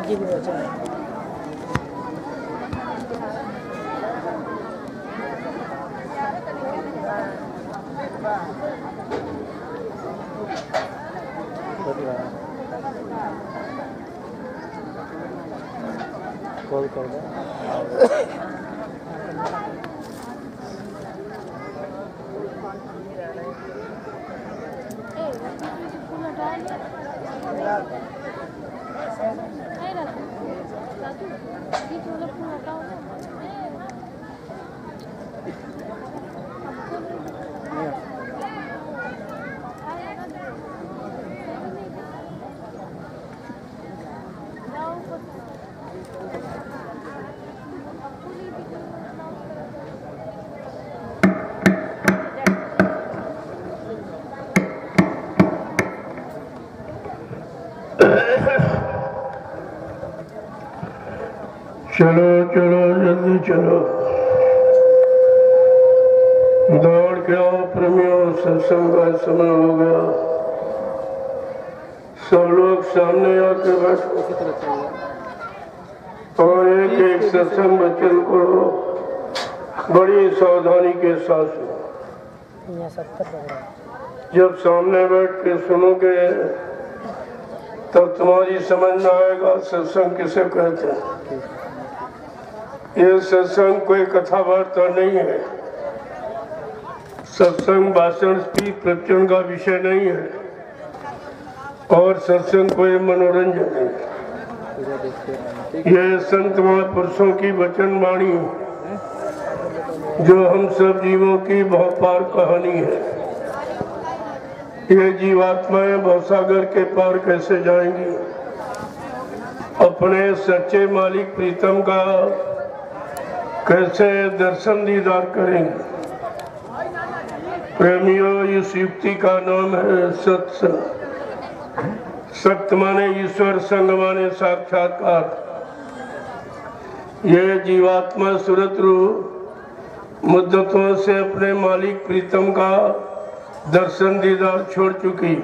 जी भी बचा है। कॉल कर दो। चलो चलो जल्दी चलो, दौड़ के आओ प्रेमियों, सत्संग का समय हो गया। सब लोग सामने आके बैठो और एक एक सत्संग वचन को बड़ी सावधानी के साथ सुनो। जब सामने बैठ के सुनोगे तब तुम्हारी समझ में आएगा सत्संग किसे कहते हैं। ये सत्संग कोई कथा वार्ता नहीं है, सत्संग भाषण स्पीच प्रवचन का विषय नहीं है, और सत्संग कोई मनोरंजन नहीं है। यह संत महापुरुषों की वचन वाणी जो हम सब जीवों की बहुपार कहानी है। ये जीवात्माएं भवसागर के पार कैसे जाएंगी, अपने सच्चे मालिक प्रीतम का कैसे दर्शन दीदार करेंगे। प्रेमियों, इस युक्ति का नाम है सत्संग। सत्य माने ईश्वर, संग माने साक्षात्कार। ये जीवात्मा सुरत रूप मुद्दतों से अपने मालिक प्रीतम का दर्शन दीदार छोड़ चुकी।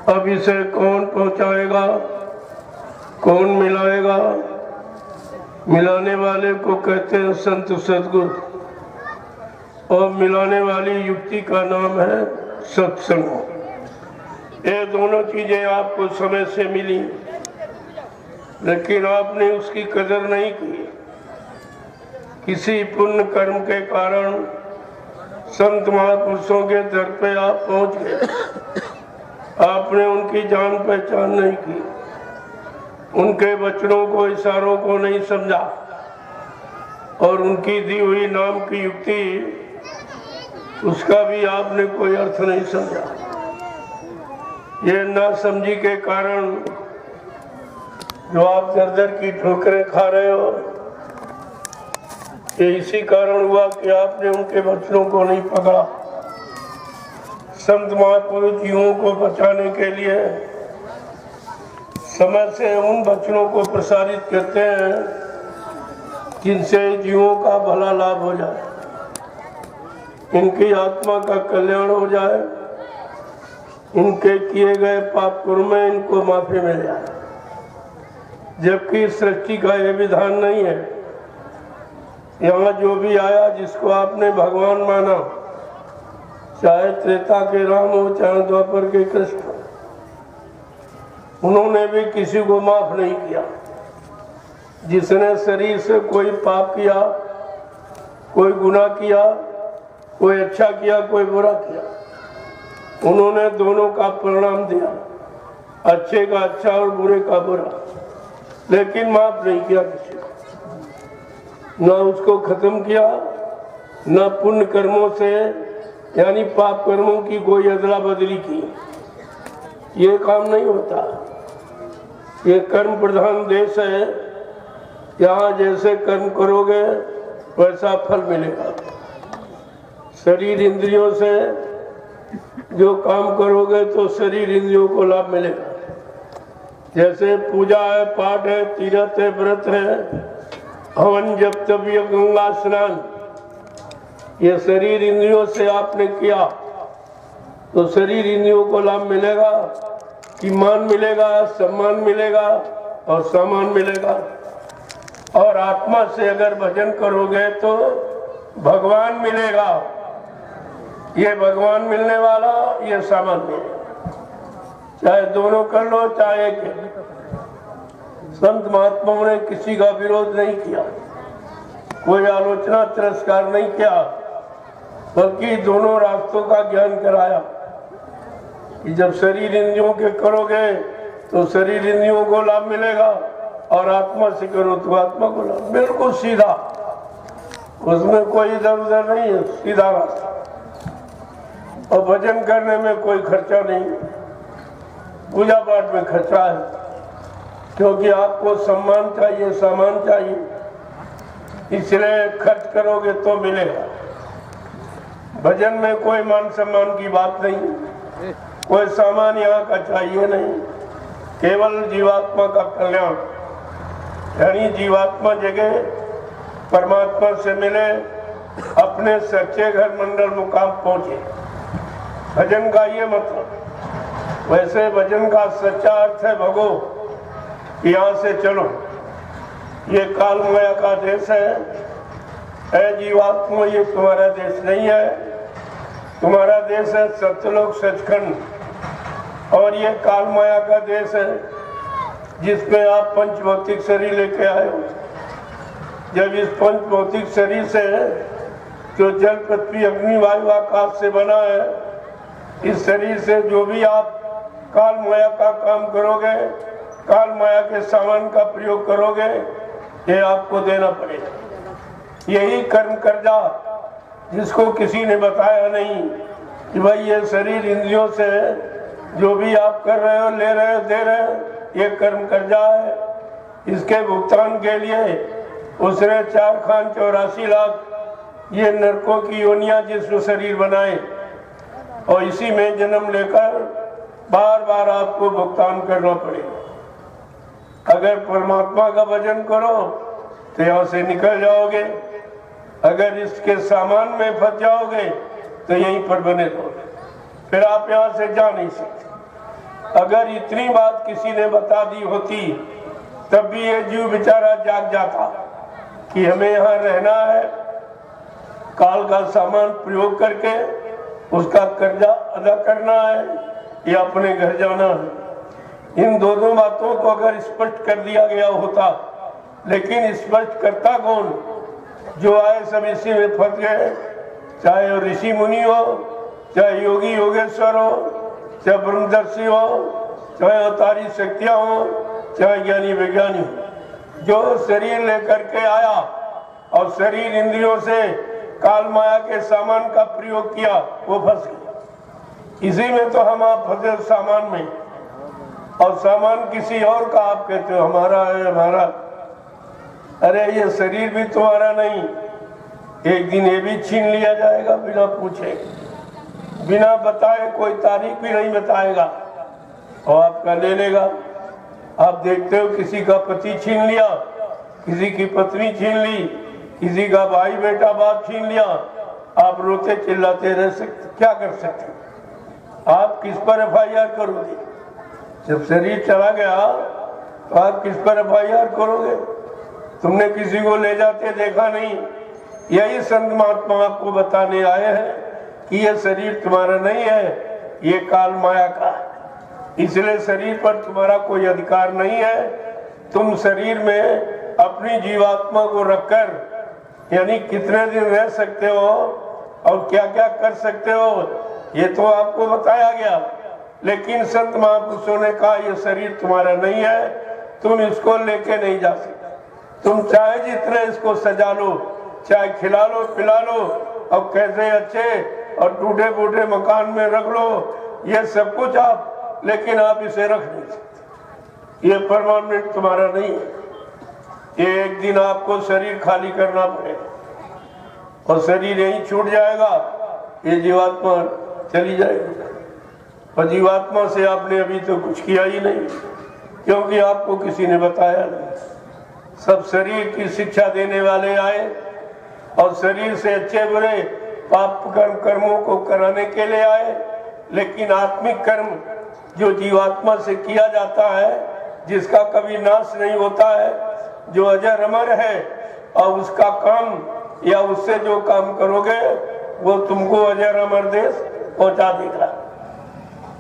अब इसे कौन पहुंचाएगा, कौन मिलाएगा? मिलाने वाले को कहते हैं संत सद्गुरु, और मिलाने वाली युक्ति का नाम है सत्संग। ये दोनों चीजें आपको समय से मिली, लेकिन आपने उसकी कदर नहीं की। किसी पुण्य कर्म के कारण संत महापुरुषों के दर पे आप पहुंच गए, आपने उनकी जान पहचान नहीं की, उनके वचनों को, इशारों को नहीं समझा, और उनकी दी हुई नाम की युक्ति, उसका भी आपने कोई अर्थ नहीं समझा। ये नासमझी के कारण जो आप दर दर की ठोकरें खा रहे हो, ये इसी कारण हुआ कि आपने उनके वचनों को नहीं पकड़ा। संत महापुरुष जीवों को बचाने के लिए समय से उन वचनों को प्रसारित करते हैं जिनसे जीवों का भला लाभ हो जाए, इनकी आत्मा का कल्याण हो जाए, इनके किए गए पाप कर्म में इनको माफी मिल जाए। जबकि सृष्टि का यह विधान नहीं है। यहाँ जो भी आया, जिसको आपने भगवान माना, चाहे त्रेता के राम हो, चाहे द्वापर के कृष्ण, उन्होंने भी किसी को माफ नहीं किया। जिसने शरीर से कोई पाप किया, कोई गुनाह किया, कोई अच्छा किया, कोई बुरा किया, उन्होंने दोनों का परिणाम दिया, अच्छे का अच्छा और बुरे का बुरा, लेकिन माफ नहीं किया किसी को। न उसको खत्म किया, न पुण्य कर्मों से यानी पाप कर्मों की कोई अदला बदली की। ये काम नहीं होता। ये कर्म प्रधान देश है, यहाँ जैसे कर्म करोगे वैसा फल मिलेगा। शरीर इंद्रियों से जो काम करोगे तो शरीर इंद्रियों को लाभ मिलेगा। जैसे पूजा है, पाठ है, तीर्थ है, व्रत है, हवन जप तप या गंगा स्नान, ये शरीर इंद्रियों से आपने किया तो शरीर इंद्रियों को लाभ मिलेगा कि मान मिलेगा, सम्मान मिलेगा, और सामान मिलेगा। और आत्मा से अगर भजन करोगे तो भगवान मिलेगा। ये भगवान मिलने वाला, ये सामान मिलेगा। चाहे दोनों कर लो, चाहे एक। संत महात्माओं ने किसी का विरोध नहीं किया, कोई आलोचना तिरस्कार नहीं किया, बल्कि दोनों रास्तों का ज्ञान कराया कि जब शरीर इंद्रियों के करोगे तो शरीर इंद्रियों को लाभ मिलेगा, और आत्मा से करो तो आत्मा को लाभ। बिल्कुल सीधा, उसमें कोई इधर उधर नहीं है, सीधा रास्ता। और भजन करने में कोई खर्चा नहीं, पूजा पाठ में खर्चा है, क्योंकि आपको सम्मान चाहिए, सामान चाहिए, इसलिए खर्च करोगे तो मिलेगा। भजन में कोई मान सम्मान की बात नहीं, कोई सामान यहाँ का चाहिए नहीं, केवल जीवात्मा का कल्याण, यानी जीवात्मा जगह परमात्मा से मिले, अपने सच्चे घर मंडल मुकाम पहुंचे। भजन का ये मतलब। वैसे भजन का सच्चा अर्थ है भगो, यहाँ से चलो, ये काल माया का देश है। ऐ जीवात्मा, ये तुम्हारा देश नहीं है, तुम्हारा देश है सत्यलोक सचखंड, और ये काल माया का देश है जिसमें आप पंच भौतिक शरीर लेके आए हो। जब इस पंच भौतिक शरीर से जो जल पृथ्वी अग्नि वायु आकाश से बना है, इस शरीर से जो भी आप काल माया का काम करोगे, काल माया के सामान का प्रयोग करोगे, ये आपको देना पड़ेगा। यही कर्म कर्जा जिसको किसी ने बताया नहीं कि भाई ये शरीर इंद्रियों से जो भी आप कर रहे हो, ले रहे हो, दे रहे हो, ये कर्म कर्जा है। इसके भुगतान के लिए उसने 4,84 लाख ये नरकों की योनियां जिसमें शरीर बनाए, और इसी में जन्म लेकर बार बार आपको भुगतान करना पड़ेगा। अगर परमात्मा का भजन करो तो यहाँ से निकल जाओगे, अगर इसके सामान में फंस जाओगे तो यहीं पर बने रहोगे, फिर आप यहाँ से जा नहीं सकते। अगर इतनी बात किसी ने बता दी होती तब भी ये जीव बेचारा जाग जाता कि हमें यहाँ रहना है, काल का सामान प्रयोग करके उसका कर्जा अदा करना है, या अपने घर जाना है। इन दोनों बातों को अगर स्पष्ट कर दिया गया होता, लेकिन स्पष्ट करता कौन? जो आए सब इसी में फंस गए, चाहे वो ऋषि मुनि हो, चाहे योगी योगेश्वर हो, चाहे ब्रह्मदर्शी हो, चाहे अवतारी शक्तियां हो, चाहे ज्ञानी विज्ञानी हो। जो शरीर लेकर के आया और शरीर इंद्रियों से काल माया के सामान का प्रयोग किया, वो फंस गया। इसी में तो हम आप फंसे सामान में, और सामान किसी और का आप कहते हो हमारा है, हमारा। अरे ये शरीर भी तुम्हारा नहीं, एक दिन ये भी छीन लिया जाएगा बिना पूछे, बिना बताए, कोई तारीख भी नहीं बताएगा और आपका ले लेगा। आप देखते हो किसी का पति छीन लिया, किसी की पत्नी छीन ली, किसी का भाई बेटा बाप छीन लिया, आप रोते चिल्लाते रह सकते, क्या कर सकते? आप किस पर एफआईआर करोगे? जब शरीर चला गया तो आप किस पर एफआईआर करोगे? तुमने किसी को ले जाते देखा नहीं। यही संत महात्मा आपको बताने आए हैं कि ये शरीर तुम्हारा नहीं है, ये काल माया का, इसलिए शरीर पर तुम्हारा कोई अधिकार नहीं है। तुम शरीर में अपनी जीवात्मा को रखकर यानी कितने दिन रह सकते हो और क्या क्या कर सकते हो, ये तो आपको बताया गया। लेकिन संत महापुरुषों ने कहा ये शरीर तुम्हारा नहीं है, तुम इसको लेके नहीं जा सकते। तुम चाहे जितने इसको सजा लो, चाहे खिला लो पिला लो, और कैसे अच्छे और टूटे फूटे मकान में रख लो, ये सब कुछ आप, लेकिन आप इसे रख नहीं सकते। ये परमानेंट तुम्हारा नहीं है। ये एक दिन आपको शरीर खाली करना पड़ेगा और शरीर यहीं छूट जाएगा, ये जीवात्मा चली जाएगी। और जीवात्मा से आपने अभी तो कुछ किया ही नहीं, क्योंकि आपको किसी ने बताया नहीं। सब शरीर की शिक्षा देने वाले आए और शरीर से अच्छे बुरे पाप कर्मों को कराने के लिए आए, लेकिन आत्मिक कर्म जो जीवात्मा से किया जाता है जिसका कभी नाश नहीं होता है, जो अजर अमर है, और उसका काम या उससे जो काम करोगे वो तुमको अजर अमर देश पहुंचा देगा।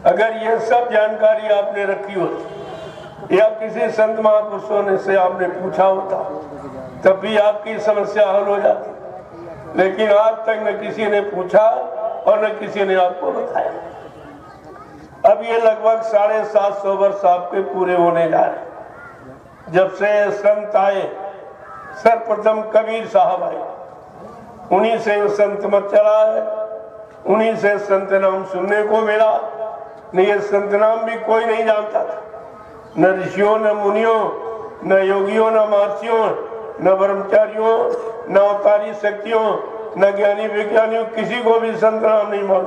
अगर ये सब जानकारी आपने रखी होती या किसी संत महापुरुषों ने से आपने पूछा होता तब भी आपकी समस्या हल हो जाती, लेकिन आज तक न किसी ने पूछा और न किसी ने आपको बताया। अब ये लगभग 750 वर्ष आपके पूरे होने जा रहे। जब से संत आए, सर्वप्रथम कबीर साहब आए, उन्हीं से संत मत चला है, उन्हीं से संत नाम सुनने को मिला। नहीं, ये संत नाम भी कोई नहीं जानता था, न ऋषियों, न मुनियों, न योगियों, न महर्षियों, न ब्रह्मचारियों, न अवतारी शक्तियों, न ज्ञानी विज्ञानियों, किसी को भी संत नाम नहीं मालूम,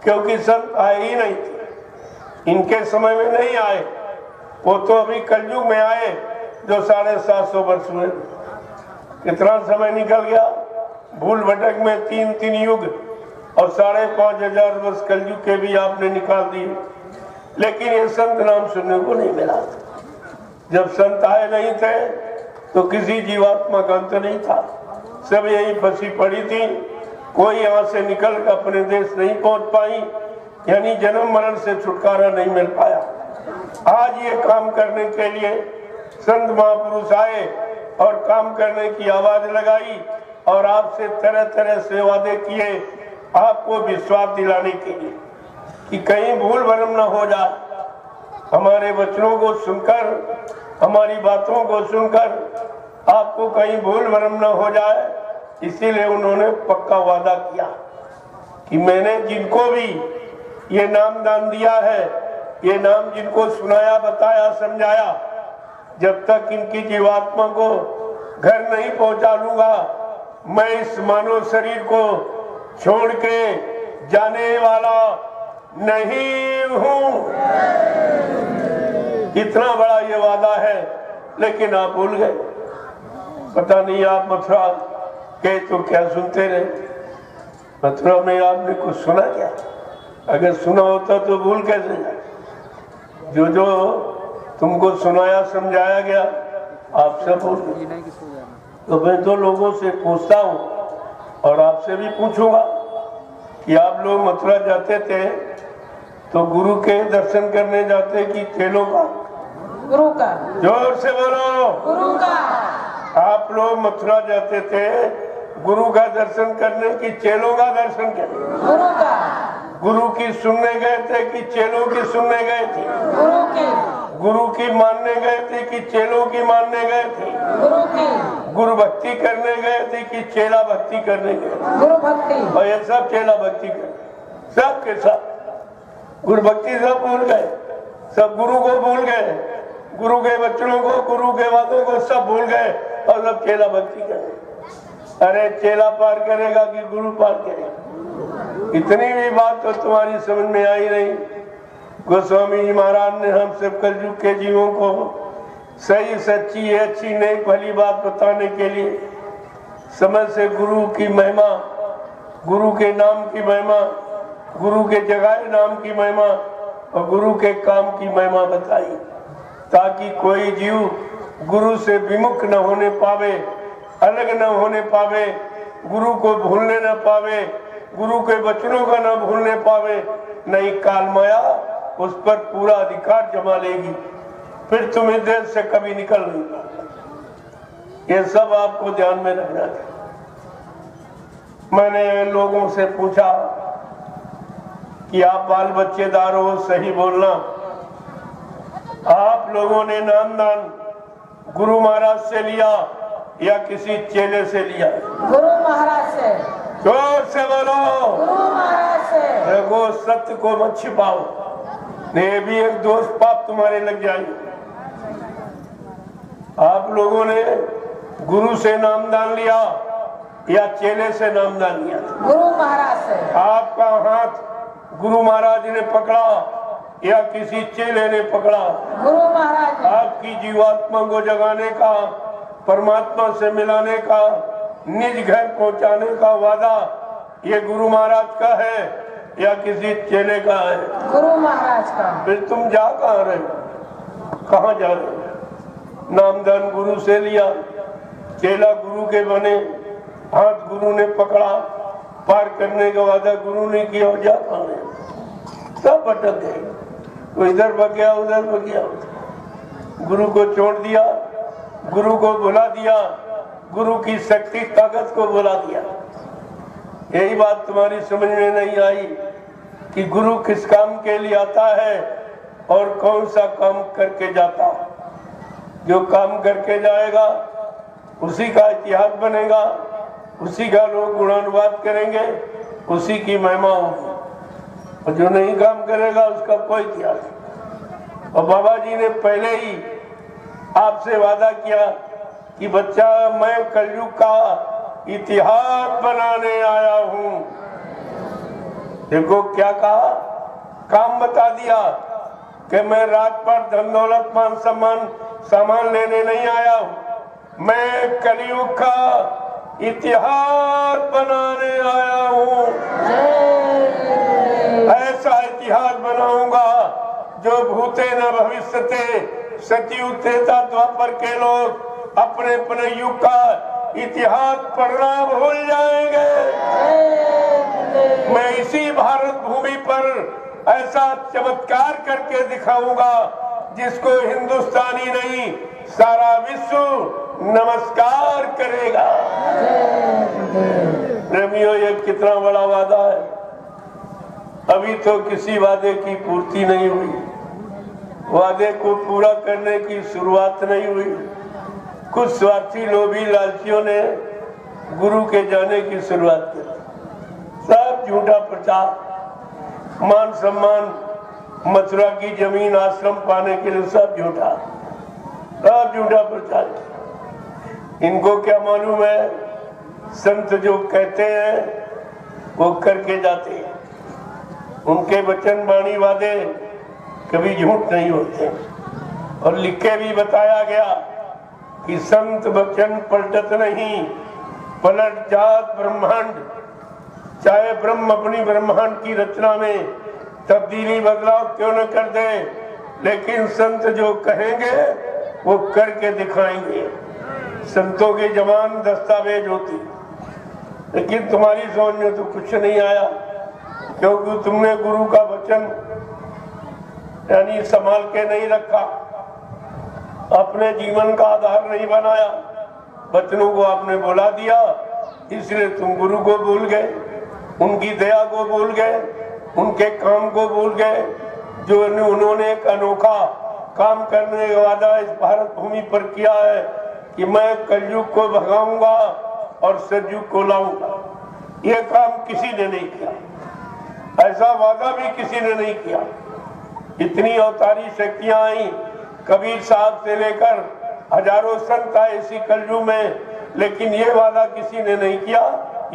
क्योंकि संत आए ही नहीं थे। इनके समय में नहीं आए, वो तो अभी कलयुग में आए जो 750 वर्ष हुए। कितना समय निकल गया, भूल भटक में 3 युग और 5,500 वर्ष कलयुग के भी आपने निकाल दिए, लेकिन ये संत नाम सुनने को नहीं मिला। जब संत आए नहीं थे तो किसी जीवात्मा का अंत नहीं था, सब यही फंसी पड़ी थी। कोई यहाँ से निकल कर अपने देश नहीं पहुंच पाई, यानी जन्म मरण से छुटकारा नहीं मिल पाया। आज ये काम करने के लिए संत महापुरुष आए और काम करने की आवाज लगाई और आपसे तरह तरह से वादे किए, आपको विश्वास दिलाने के लिए कि कहीं भूल भरम न हो जाए। हमारे वचनों को सुनकर, हमारी बातों को सुनकर आपको कहीं भूल भरम न हो जाए, इसीलिए उन्होंने पक्का वादा किया कि मैंने जिनको भी ये नाम दान दिया है, ये नाम जिनको सुनाया, बताया, समझाया, जब तक इनकी जीवात्मा को घर नहीं पहुंचा लूंगा, मैं इस मानव शरीर को छोड़ के जाने वाला नहीं हूं। कितना बड़ा ये वादा है, लेकिन आप भूल गए। पता नहीं आप मथुरा के तो क्या सुनते रहे, मथुरा में आपने कुछ सुना क्या? अगर सुना होता तो भूल कैसे जाए? जो जो तुमको सुनाया, समझाया गया, आप सब भूल गए। तो मैं तो लोगों से पूछता हूँ और आपसे भी पूछूंगा कि आप लोग मथुरा जाते थे तो गुरु के दर्शन करने जाते कि चेलों का? गुरु का। जोर से बोलो। गुरु का। आप लोग मथुरा जाते थे गुरु का दर्शन करने कि चेलों का दर्शन करने? गुरु का। गुरु की सुनने गए थे कि चेलों की सुनने गए थे? गुरु की। गुरु की मानने गए थे कि चेलों की मानने गए थे? गुरु की। गुरु भक्ति करने गए थे कि चेला भक्ति करने गए? गुरु भक्ति। और ये सब चेला भक्ति कर, सब के सब गुरु भक्ति सब भूल गए, सब गुरु को भूल गए, गुरु के बच्चों को, गुरु के वादों को सब भूल गए और सब चेला भक्ति करें। अरे चेला पार करेगा कि गुरु पार करेगा? इतनी भी बात तो तुम्हारी समझ में आई नहीं। गोस्वामी जी महाराज ने हम सब कलयुग के जीवों को सही, सच्ची, अच्छी, नई, भली बात बताने के लिए समय से गुरु की महिमा, गुरु के नाम की महिमा, गुरु के जगाए नाम की महिमा और गुरु के काम की महिमा बताई, ताकि कोई जीव गुरु से विमुख न होने पावे, अलग न होने पावे, गुरु को भूलने न पावे, गुरु के वचनों का न भूलने पावे। नहीं, काल माया उस पर पूरा अधिकार जमा लेगी, फिर तुम्हें देश से कभी निकल नहीं पाएगा। ये सब आपको ध्यान में रखना चाहिए। मैंने लोगों से पूछा कि आप बाल बच्चेदार हो, सही बोलना, आप लोगों ने नामदान गुरु महाराज से लिया या किसी चेले से लिया? गुरु महाराज से। जोर से बोलो। गुरु महाराज से। देखो, सत्य को मत छिपाओ, नहीं भी एक दोष पाप तुम्हारे लग जाएंगे। आप लोगों ने गुरु से नामदान लिया या चेले से नामदान लिया? गुरु महाराज से। आपका हाथ गुरु महाराज ने पकड़ा या किसी चेले ने पकड़ा? गुरु महाराज। आपकी जीवात्मा को जगाने का, परमात्मा से मिलाने का, निज घर पहुंचाने का वादा ये गुरु महाराज का है या किसी चेले का है? गुरु महाराज का। फिर तुम जा कहाँ रहे हो? कहाँ जा रहे हैं? नामदान गुरु से लिया, चेला गुरु के बने, हाथ गुरु ने पकड़ा, पार करने का वादा गुरु ने किया, और जा कहाँ रहे? सब भटक गए, कोई इधर भाग गया, उधर भाग गया। गुरु को छोड़ दिया, गुरु को बुला दिया, गुरु की शक्ति ताकत को बुला दिया। यही बात तुम्हारी समझ में नहीं आई कि गुरु किस काम के लिए आता है और कौन सा काम करके जाता है। जो काम करके जाएगा उसी का इतिहास बनेगा, उसी का लोग गुणानुवाद करेंगे, उसी की महिमा होगी, और जो नहीं काम करेगा उसका कोई इतिहास नहीं। और बाबा जी ने पहले ही आपसे वादा किया कि बच्चा, मैं कलयुग का इतिहास बनाने आया हूं। देखो क्या कहा, काम बता दिया कि मैं रात पर धन दौलत मान सम्मान सामान लेने नहीं आया हूं, मैं कलयुग का इतिहास बनाने आया हूं। ऐसा इतिहास बनाऊंगा जो भूते न भविष्यते, सतयुग त्रेता द्वापर के लोग अपने अपने युग का इतिहास पढ़ना भूल जाएंगे। मैं इसी भारत भूमि पर ऐसा चमत्कार करके दिखाऊंगा जिसको हिंदुस्तानी नहीं सारा विश्व नमस्कार करेगा। प्रेमियों, ये कितना बड़ा वादा है। अभी तो किसी वादे की पूर्ति नहीं हुई, वादे को पूरा करने की शुरुआत नहीं हुई। कुछ स्वार्थी लोभी लालचियों ने गुरु के जाने की शुरुआत की। सब झूठा प्रचार, मान सम्मान, मथुरा की जमीन आश्रम पाने के लिए सब झूठा प्रचार। इनको क्या मालूम है, संत जो कहते हैं वो करके जाते हैं। उनके वचन वाणी वादे कभी झूठ नहीं होते। और लिख के भी बताया गया कि संत वचन पलटत नहीं, पलट जात ब्रह्मांड। चाहे ब्रह्म अपनी ब्रह्मांड की रचना में तब्दीली बदलाव क्यों न कर दे, लेकिन संत जो कहेंगे वो करके दिखाएंगे। संतों की जबान दस्तावेज होती, लेकिन तुम्हारी समझ में तो कुछ नहीं आया, क्योंकि तुमने गुरु का वचन यानी संभाल के नहीं रखा, अपने जीवन का आधार नहीं बनाया। वचनों को आपने बुला दिया, इसलिए तुम गुरु को भूल गए, उनकी दया को भूल गए, उनके काम को भूल गए, जो उन्होंने एक अनोखा काम करने का वादा इस भारत भूमि पर किया है कि मैं कलयुग को भगाऊंगा और सतयुग को लाऊंगा। यह काम किसी ने नहीं किया, ऐसा वादा भी किसी ने नहीं किया। इतनी अवतारी शक्तियां आई, कबीर साहब से लेकर हजारों संत आए इसी कलयुग में, लेकिन ये वादा किसी ने नहीं किया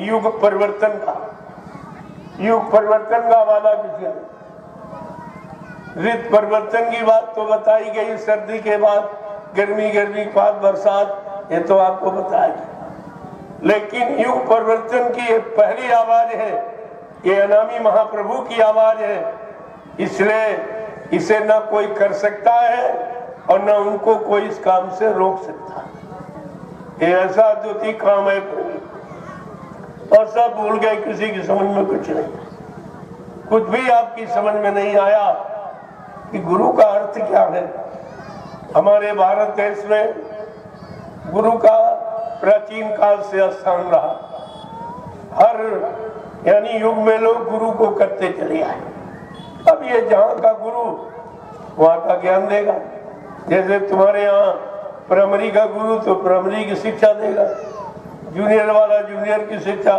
युग परिवर्तन का। युग परिवर्तन का वादा किसी ने, ऋतु परिवर्तन की बात तो बताई गई, सर्दी के बाद गर्मी, गर्मी के बाद बरसात, ये तो आपको बताया गया। लेकिन युग परिवर्तन की ये पहली आवाज है, ये अनामी महाप्रभु की आवाज है, इसलिए इसे न कोई कर सकता है और न उनको कोई इस काम से रोक सकता है। ये ऐसा अद्वितीय काम है, और सब भूल गए, किसी की समझ में कुछ नहीं, कुछ भी आपकी समझ में नहीं आया कि गुरु का अर्थ क्या है। हमारे भारत देश में गुरु का प्राचीन काल से स्थान रहा, हर यानी युग में लोग गुरु को करते चले आए। अब ये जहाँ का गुरु वहाँ का ज्ञान देगा। जैसे तुम्हारे यहाँ प्राइमरी का गुरु तो प्राइमरी की शिक्षा देगा, जूनियर वाला जूनियर की शिक्षा,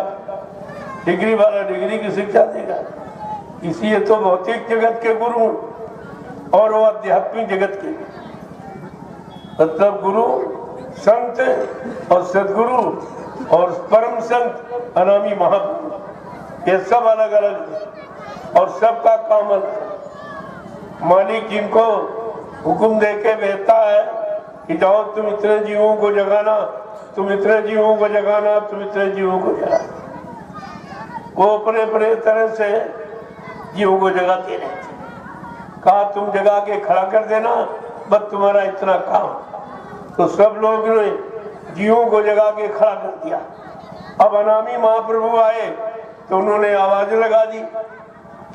डिग्री वाला डिग्री की शिक्षा देगा। इसलिए तो भौतिक जगत के गुरु और वो आध्यात्मिक जगत के, मतलब गुरु संत और सदगुरु और परम संत अनामी महापुरुष, ये सब अलग अलग और सबका काम अलग। मालिक जिनको हुक्म देके भेजता है कि जाओ तुम इतने जीवों को जगाना, तुम इतने जीवों को जगाना, तुम इतने जीवों को जगाना, वो अपने अपने तरह से जीवों को जगाते रहते। कहा तुम जगा के खड़ा कर देना, बस तुम्हारा इतना काम। तो सब लोग ने जीवों को जगा के खड़ा कर दिया। अब अनामी महाप्रभु आए तो उन्होंने आवाज लगा दी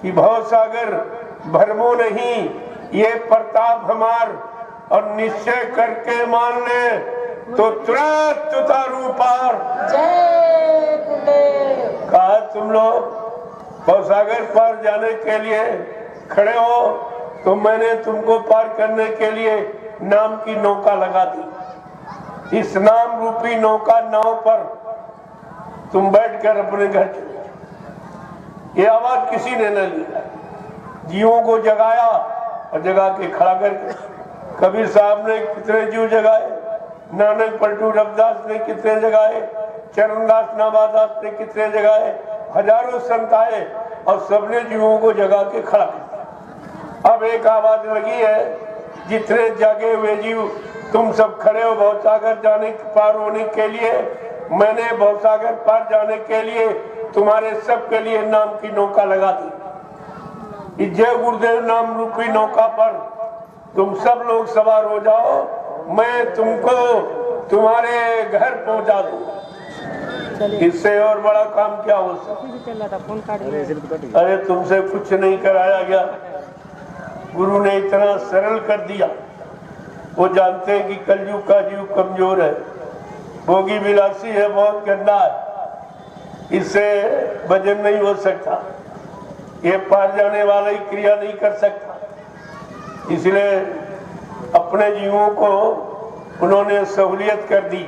कि भव सागर भरमो नहीं, ये प्रताप हमार, और निश्चय करके मान ले तो तुरंत उतारू पार। जय गुरुदेव। कहा तुम लोग भवसागर पार जाने के लिए खड़े हो तो मैंने तुमको पार करने के लिए नाम की नौका लगा दी। इस नाम रूपी नौका नाव पर तुम बैठकर अपने घर चले जाओ। ये आवाज किसी ने न ली, जीवों को जगाया और जगा के खड़ा करके। कबीर साहब ने कितने जीव जगाए, नानक पलटू रविदास ने कितने जगाए, चरणदास नाभादास ने कितने जगाए, हजारों संत आए और सबने जीवों को जगा के खड़ा कर दिया। अब एक आवाज लगी है, जितने जागे हुए जीव तुम सब खड़े हो भवसागर जाने पार होने के लिए। मैंने भवसागर पार जाने के लिए तुम्हारे सब के लिए नाम की नौका लगा दी। इस जय गुरुदेव नाम रूपी नौका पर तुम सब लोग सवार हो जाओ, मैं तुमको तुम्हारे घर पहुंचा दूं। इससे और बड़ा काम क्या हो सकता? अरे तुमसे कुछ नहीं कराया गया, गुरु ने इतना सरल कर दिया। वो जानते हैं कि कलयुग का जीव कमजोर है, भोगी विलासी है, बहुत गंदा है, इससे भजन नहीं हो सकता, ये पार जाने वाला ही क्रिया नहीं कर सकता। इसलिए अपने जीवों को उन्होंने सहूलियत कर दी।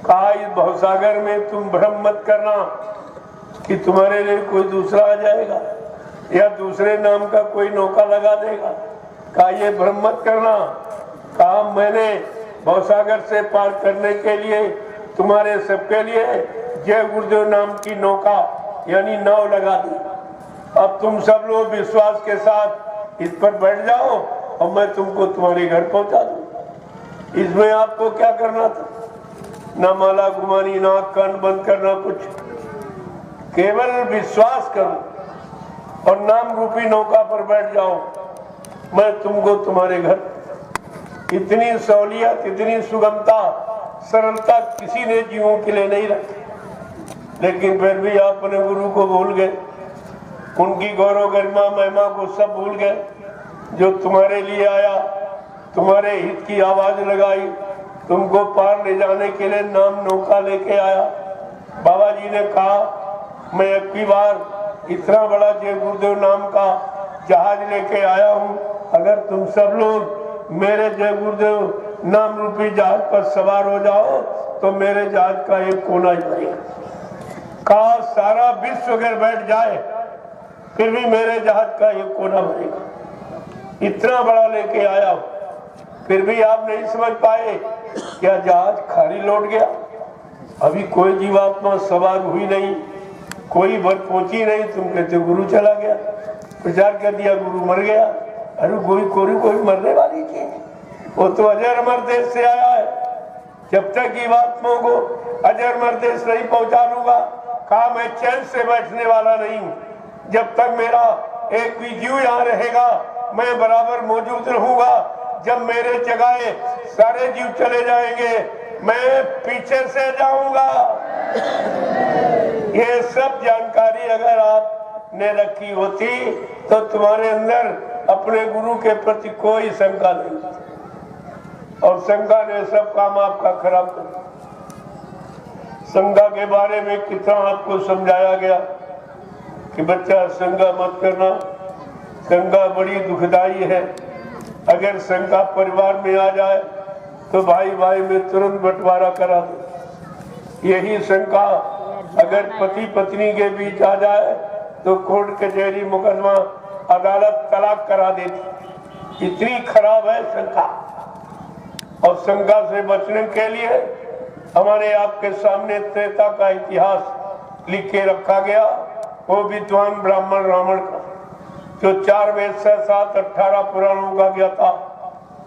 कहा इस भवसागर में तुम भ्रम मत करना कि तुम्हारे लिए कोई दूसरा आ जाएगा या दूसरे नाम का कोई नौका लगा देगा। कहा ये भ्रम मत करना। कहा मैंने भवसागर से पार करने के लिए तुम्हारे सबके लिए जय गुरुदेव नाम की नौका यानी नाव लगा दी। अब तुम सब लोग विश्वास के साथ इस पर बैठ जाओ और मैं तुमको तुम्हारे घर पहुंचा दूं। इसमें आपको क्या करना था? ना माला घुमानी, ना कान बंद करना, कुछ केवल विश्वास करो और नाम रूपी नौका पर बैठ जाओ, मैं तुमको तुम्हारे घर। इतनी सहूलियत, इतनी सुगमता, सरलता किसी ने जीवों के लिए नहीं रखी। लेकिन फिर भी आप अपने गुरु को भूल गए, उनकी गौरव गरिमा महिमा को सब भूल गए। जो तुम्हारे लिए आया, तुम्हारे हित की आवाज लगाई, तुमको पार ले जाने के लिए नाम नौका लेके आया। बाबा जी ने कहा मैं अब की बार इतना बड़ा जय गुरुदेव नाम का जहाज लेके आया हूँ, अगर तुम सब लोग मेरे जय गुरुदेव नाम रूपी जहाज पर सवार हो जाओ तो मेरे जहाज का एक कोना ही बनेगा। कहा सारा विश्व अगर बैठ जाए फिर भी मेरे जहाज का एक कोना बनेगा। इतना बड़ा लेके आया, फिर भी आप नहीं समझ पाए, क्या जहाज खाली लौट गया? अभी कोई जीवात्मा सवार हुई नहीं, कोई बल पहुंची नहीं, तुम कहते गुरु चला गया, प्रचार कर दिया गुरु मर गया। अरे कोई मरने वाली चीज, वो तो अजर अमर देश से आया है। जब तक जीवात्माओं को अजर अमर देश नहीं पहुंचा लूंगा, कहा मैं चैन से बैठने वाला नहीं हूँ। जब तक मेरा एक भी जीव यहाँ रहेगा मैं बराबर मौजूद रहूंगा। जब मेरे जगह सारे जीव चले जाएंगे मैं पीछे से जाऊंगा। ये सब जानकारी अगर आपने रखी होती तो तुम्हारे अंदर अपने गुरु के प्रति कोई शंका नहीं, और शंका ने सब काम आपका खराब कर दिया। शंका के बारे में कितना आपको समझाया गया कि बच्चा शंका मत करना, शंका बड़ी दुखदाई है। अगर शंका परिवार में आ जाए तो भाई भाई में तुरंत बंटवारा करा दो। यही शंका अगर पति पत्नी के बीच आ जाए तो कोर्ट कचहरी मुकदमा अदालत तलाक करा देती। इतनी खराब है शंका। और शंका से बचने के लिए हमारे आपके सामने त्रेता का इतिहास लिख के रखा गया। वो विद्वान ब्राह्मण रावण का, जो 4 वेद से 7 18 पुराणों का गया था।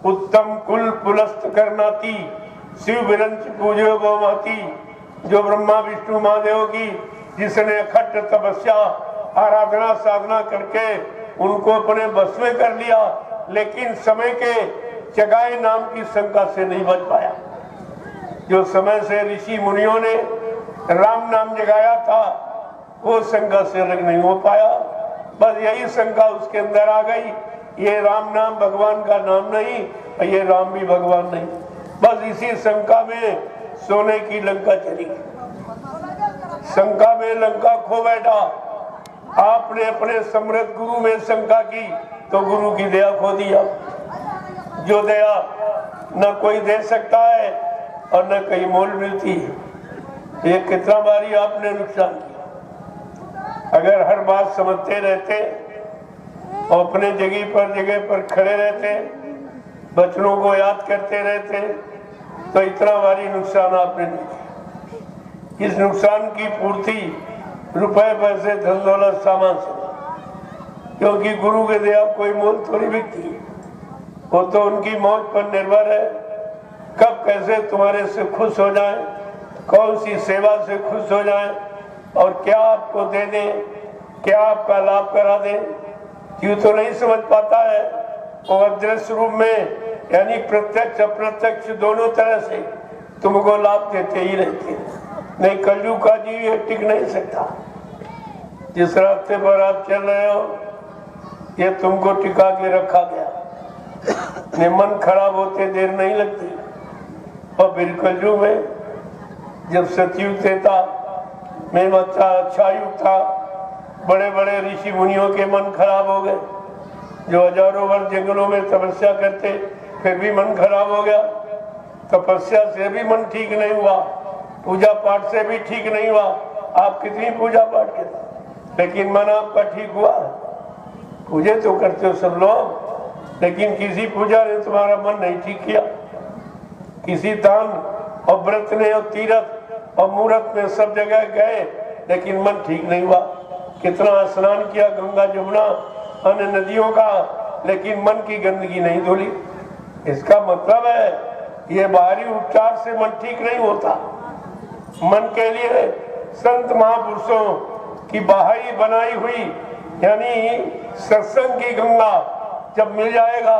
उत्तम कुल पुलस्त करनाती, शिव विरंच पूजो गोमाती, जो ब्रह्मा विष्णु महादेव की जिसने अखंड तपस्या आराधना साधना करके उनको अपने बस में कर लिया, लेकिन समय के चगाए नाम की शंका से नहीं बच पाया। जो समय से ऋषि मुनियों ने राम नाम जगाया था वो शंका से अलग नहीं हो पाया। बस यही शंका उसके अंदर आ गई, ये राम नाम भगवान का नाम नहीं, ये राम भी भगवान नहीं। बस इसी शंका में सोने की लंका चली, शंका में लंका खो बैठा। आपने अपने समृद्ध गुरु में शंका की तो गुरु की दया खो दिया। जो दया न कोई दे सकता है और न कहीं मोल मिलती है। ये कितना बारी आपने नुकसान किया। अगर हर बात समझते रहते और अपने जगह पर खड़े रहते, बचनों को याद करते रहते, तो इतना भारी नुकसान आपने नहीं किया। इस नुकसान की पूर्ति रुपए पैसे धन दौलत सामान से, क्योंकि गुरु के दया कोई मोल थोड़ी बिकती है। वो तो उनकी मौज पर निर्भर है, कब कैसे तुम्हारे से खुश हो जाए, कौन सी सेवा से खुश हो जाए और क्या आपको दे दे, क्या आपका लाभ करा दे। यूं तो नहीं समझ पाता है। वो अदृश्य रूप में यानी प्रत्यक्ष अप्रत्यक्ष दोनों तरह से तुमको लाभ देते ही रहते हैं। नहीं कलयुग का जीव ये टिक नहीं सकता। जिस रास्ते पर आप चल रहे हो ये तुमको टिका के रखा गया। मन खराब होते देर नहीं लगती। और फिर कलयुग में जब सतयुग था में अच्छा युग था, बड़े बड़े ऋषि मुनियों के मन खराब हो गए, जो हजारों वर्ष जंगलों में तपस्या करते फिर भी मन खराब हो गया। तपस्या से भी मन ठीक नहीं हुआ, पूजा पाठ से भी ठीक नहीं हुआ। आप कितनी पूजा पाठ करते, लेकिन मन आपका ठीक हुआ। पूजे तो करते हो सब लोग, लेकिन किसी पूजा ने तुम्हारा मन नहीं ठीक किया। किसी दान और व्रत ने और तीर्थ और मूर्त में सब जगह गए, लेकिन मन ठीक नहीं हुआ। कितना स्नान किया गंगा जमुना अन्य नदियों का, लेकिन मन की गंदगी नहीं धुली। इसका मतलब है ये बाहरी उपचार से मन ठीक नहीं होता। मन के लिए संत महापुरुषों की बाहरी बनाई हुई यानी सत्संग की गंगा जब मिल जाएगा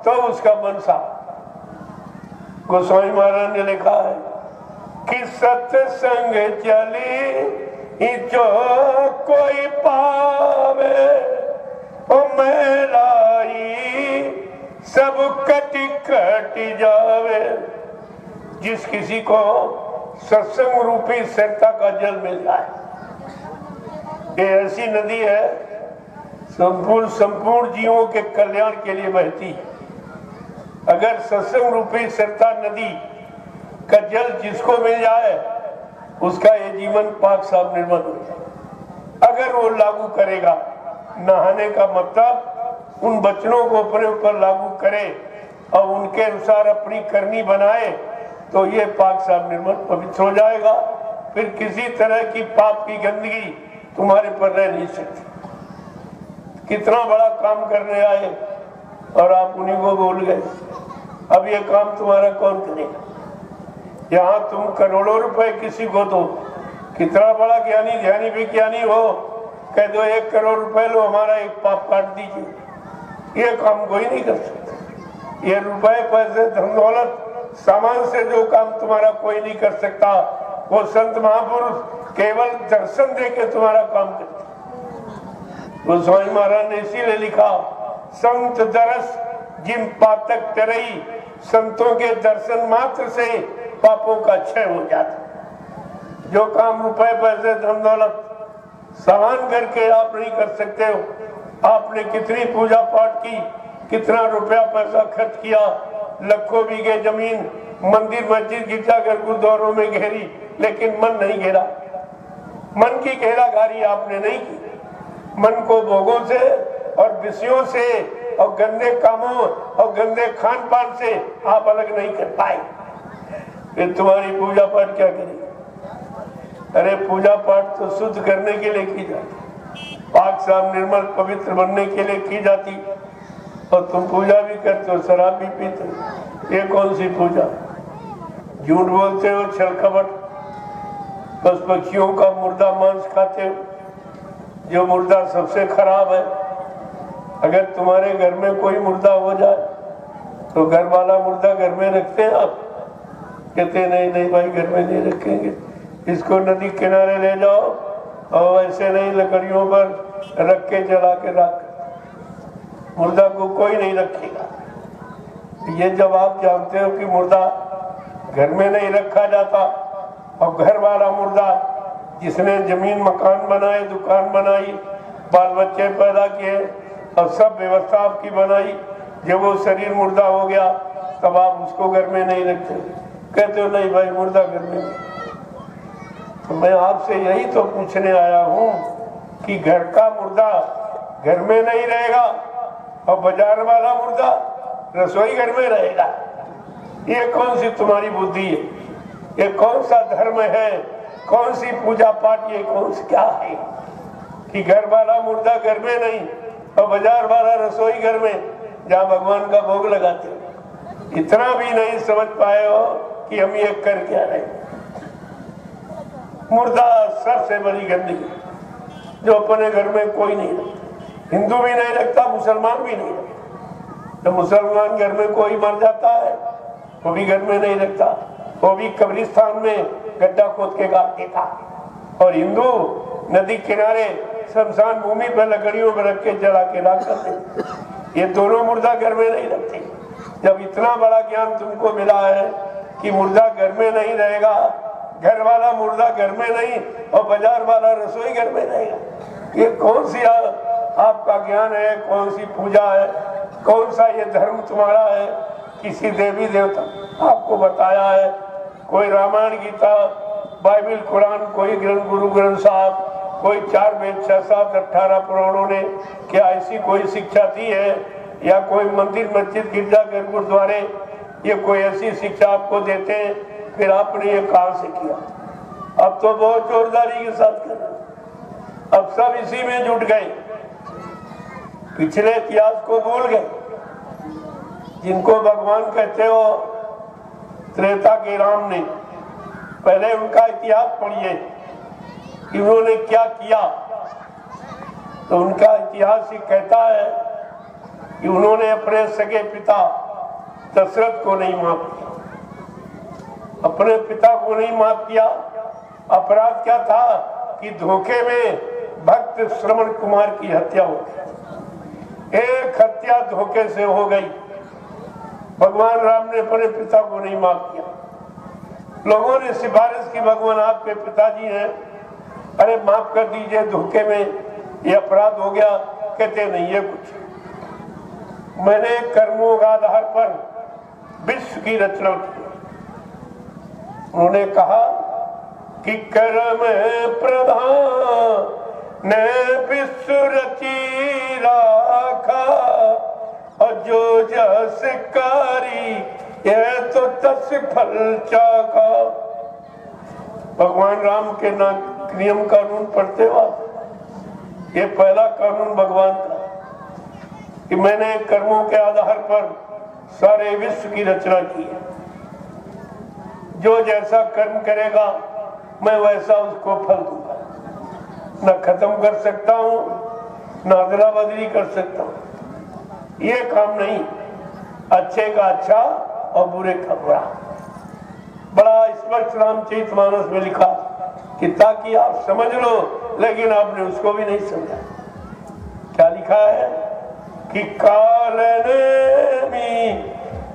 तो उसका मन साफ। गोस्वामी महाराज ने लिखा है कि सत्संग चली जो कोई पावे ओ मैलाई सब कटी कटी जावे। जिस किसी को सत्संग रूपी सरता का जल मिल जाए, ये ऐसी नदी है संपूर्ण जीवों के कल्याण के लिए बहती है। अगर सत्संग रूपी सरता नदी का जल जिसको मिल जाए उसका ये जीवन पाक साफ निर्मल हो जाए। अगर वो लागू करेगा, नहाने का मतलब उन बचनों को अपने ऊपर लागू करे और उनके अनुसार अपनी करनी बनाए तो ये पाक साफ निर्मल पवित्र हो जाएगा। फिर किसी तरह की पाप की गंदगी तुम्हारे पर रह नहीं सकती। कितना बड़ा काम करने आए और आप उन्हीं को भूल गए। अब ये काम तुम्हारा कौन करेगा? यहाँ तुम करोड़ों रुपए किसी को दो, कितना बड़ा ज्ञानी ध्यानी विज्ञानी हो, कह दो 1 करोड़ रुपए लो हमारा एक पाप काट दीजिए, ये काम कोई नहीं कर सकता। ये रुपए पैसे धन दौलत सामान से जो काम तुम्हारा कोई नहीं कर सकता, वो संत महापुरुष केवल दर्शन दे के तुम्हारा काम करते। गोस्वामी महाराज ने इसीलिए लिखा संत दरस जिम पातक तरई, संतों के दर्शन मात्र से पापों का क्षय हो जाता। जो काम रुपए पैसे धन दौलत सामान करके आप नहीं कर सकते हो। आपने कितनी पूजा पाठ की, कितना रुपया पैसा खर्च किया, लाखों बीघे जमीन मंदिर मस्जिद गिरजाघर गुरुद्वारों में घेरी, लेकिन मन नहीं घेरा। मन की घेराघारी आपने नहीं की। मन को भोगों से और विषयों से और गंदे कामों और गंदे खान पान से आप अलग नहीं कर पाए। फिर तुम्हारी पूजा पाठ क्या करेगी? अरे पूजा पाठ तो शुद्ध करने के लिए की जाती, पाक साफ निर्मल पवित्र बनने के लिए की जाती, और तुम पूजा भी करते हो, शराब भी पीते हो। ये कौन सी पूजा? झूठ बोलते हो, छल कपट, बस पक्षियों का मुर्दा मांस खाते हो, जो मुर्दा सबसे खराब है। अगर तुम्हारे घर में कोई मुर्दा हो जाए तो घर वाला मुर्दा घर में रखते हैं आप? कहते नहीं नहीं भाई घर में नहीं रखेंगे, इसको नदी किनारे ले जाओ और ऐसे नहीं लकड़ियों पर रख के जला के रख, मुर्दा को कोई नहीं रखेगा। ये जब आप जानते हो कि मुर्दा घर में नहीं रखा जाता और घर वाला मुर्दा जिसने जमीन मकान बनाए, दुकान बनाई, बाल बच्चे पैदा किए और सब व्यवस्था आपकी बनाई, जब वो शरीर मुर्दा हो गया तब आप उसको घर में नहीं रखते, कहते हो नहीं भाई मुर्दा घर में नहीं। तो मैं आपसे यही तो पूछने आया हूँ कि घर का मुर्दा घर में नहीं रहेगा और बाजार वाला मुर्दा रसोई घर में रहेगा। ये कौन सी तुम्हारी बुद्धि है? ये कौन सा धर्म है? कौन सी पूजा पाठ? ये कौन सी क्या है कि घर वाला मुर्दा घर में नहीं और बाजार वाला रसोई घर में, जहाँ भगवान का भोग लगाते हो। इतना भी नहीं समझ पाए हो कि हम ये कर क्या रहे। मुर्दा सबसे बड़ी गंदगी जो अपने घर में कोई नहीं रखता, हिंदू भी नहीं रखता, मुसलमान भी नहीं रखता। तो मुसलमान घर में कोई मर जाता है वो भी घर में नहीं रखता, वो भी कब्रिस्तान में गड्ढा खोद के गाड़ देता। और हिंदू नदी किनारे शमशान भूमि पर लकड़ियों में रख के जला के राख करते। ये दोनों मुर्दा घर में नहीं रखते। जब इतना बड़ा ज्ञान तुमको मिला है कि मुर्दा घर में नहीं रहेगा, घर वाला मुर्दा घर में नहीं और बाजार वाला रसोई घर में रहेगा, ये कौन सी आपका ज्ञान है? कौन सी पूजा है? कौन सा ये धर्म तुम्हारा है? किसी देवी देवता आपको बताया है? कोई रामायण गीता बाइबल कुरान, कोई ग्रंथ गुरु ग्रंथ साहब, कोई 4 वेद 6 7 18 पुराणों ने क्या ऐसी कोई शिक्षा दी है? या कोई मंदिर मस्जिद गिरजाघर गुरुद्वारे ये कोई ऐसी शिक्षा आपको देते हैं? फिर आपने ये कहां से किया? अब तो बहुत जोरदारी के साथ कर रहे, अब सब इसी में जुट गए, पिछले इतिहास को भूल गए। जिनको भगवान कहते हो त्रेता के राम ने, पहले उनका इतिहास पढ़िए कि उन्होंने क्या किया। तो उनका इतिहास ही कहता है कि उन्होंने अपने सगे पिता दशरथ को नहीं माफ किया, अपने पिता को नहीं माफ किया। अपराध क्या था कि धोखे में भक्त श्रवण कुमार की हत्या हो गई। एक हत्या धोखे से हो गई। भगवान राम ने अपने पिता को नहीं माफ किया। लोगों ने सिफारिश की भगवान आपके पिताजी हैं, अरे माफ कर दीजिए, धोखे में ये अपराध हो गया। कहते नहीं है कुछ, मैंने कर्मों का आधार पर विश्व की रचना की। उन्होंने कहा कि कर्म प्रधान ने विश्व रची राखा और जो जस कारी यह तो तस फल चाखा। भगवान राम के नियम कानून पढ़ते हो आप? ये पहला कानून भगवान का कि मैंने कर्मों के आधार पर सारे विश्व की रचना की है। जो जैसा कर्म करेगा मैं वैसा उसको फल दूंगा। न खत्म कर सकता हूँ, न अदला बदली कर सकता हूँ। ये काम नहीं, अच्छे का अच्छा और बुरे का बुरा। बड़ा स्पष्ट रामचरितमानस में लिखा कि ताकि आप समझ लो, लेकिन आपने उसको भी नहीं समझा। क्या लिखा है कि कालन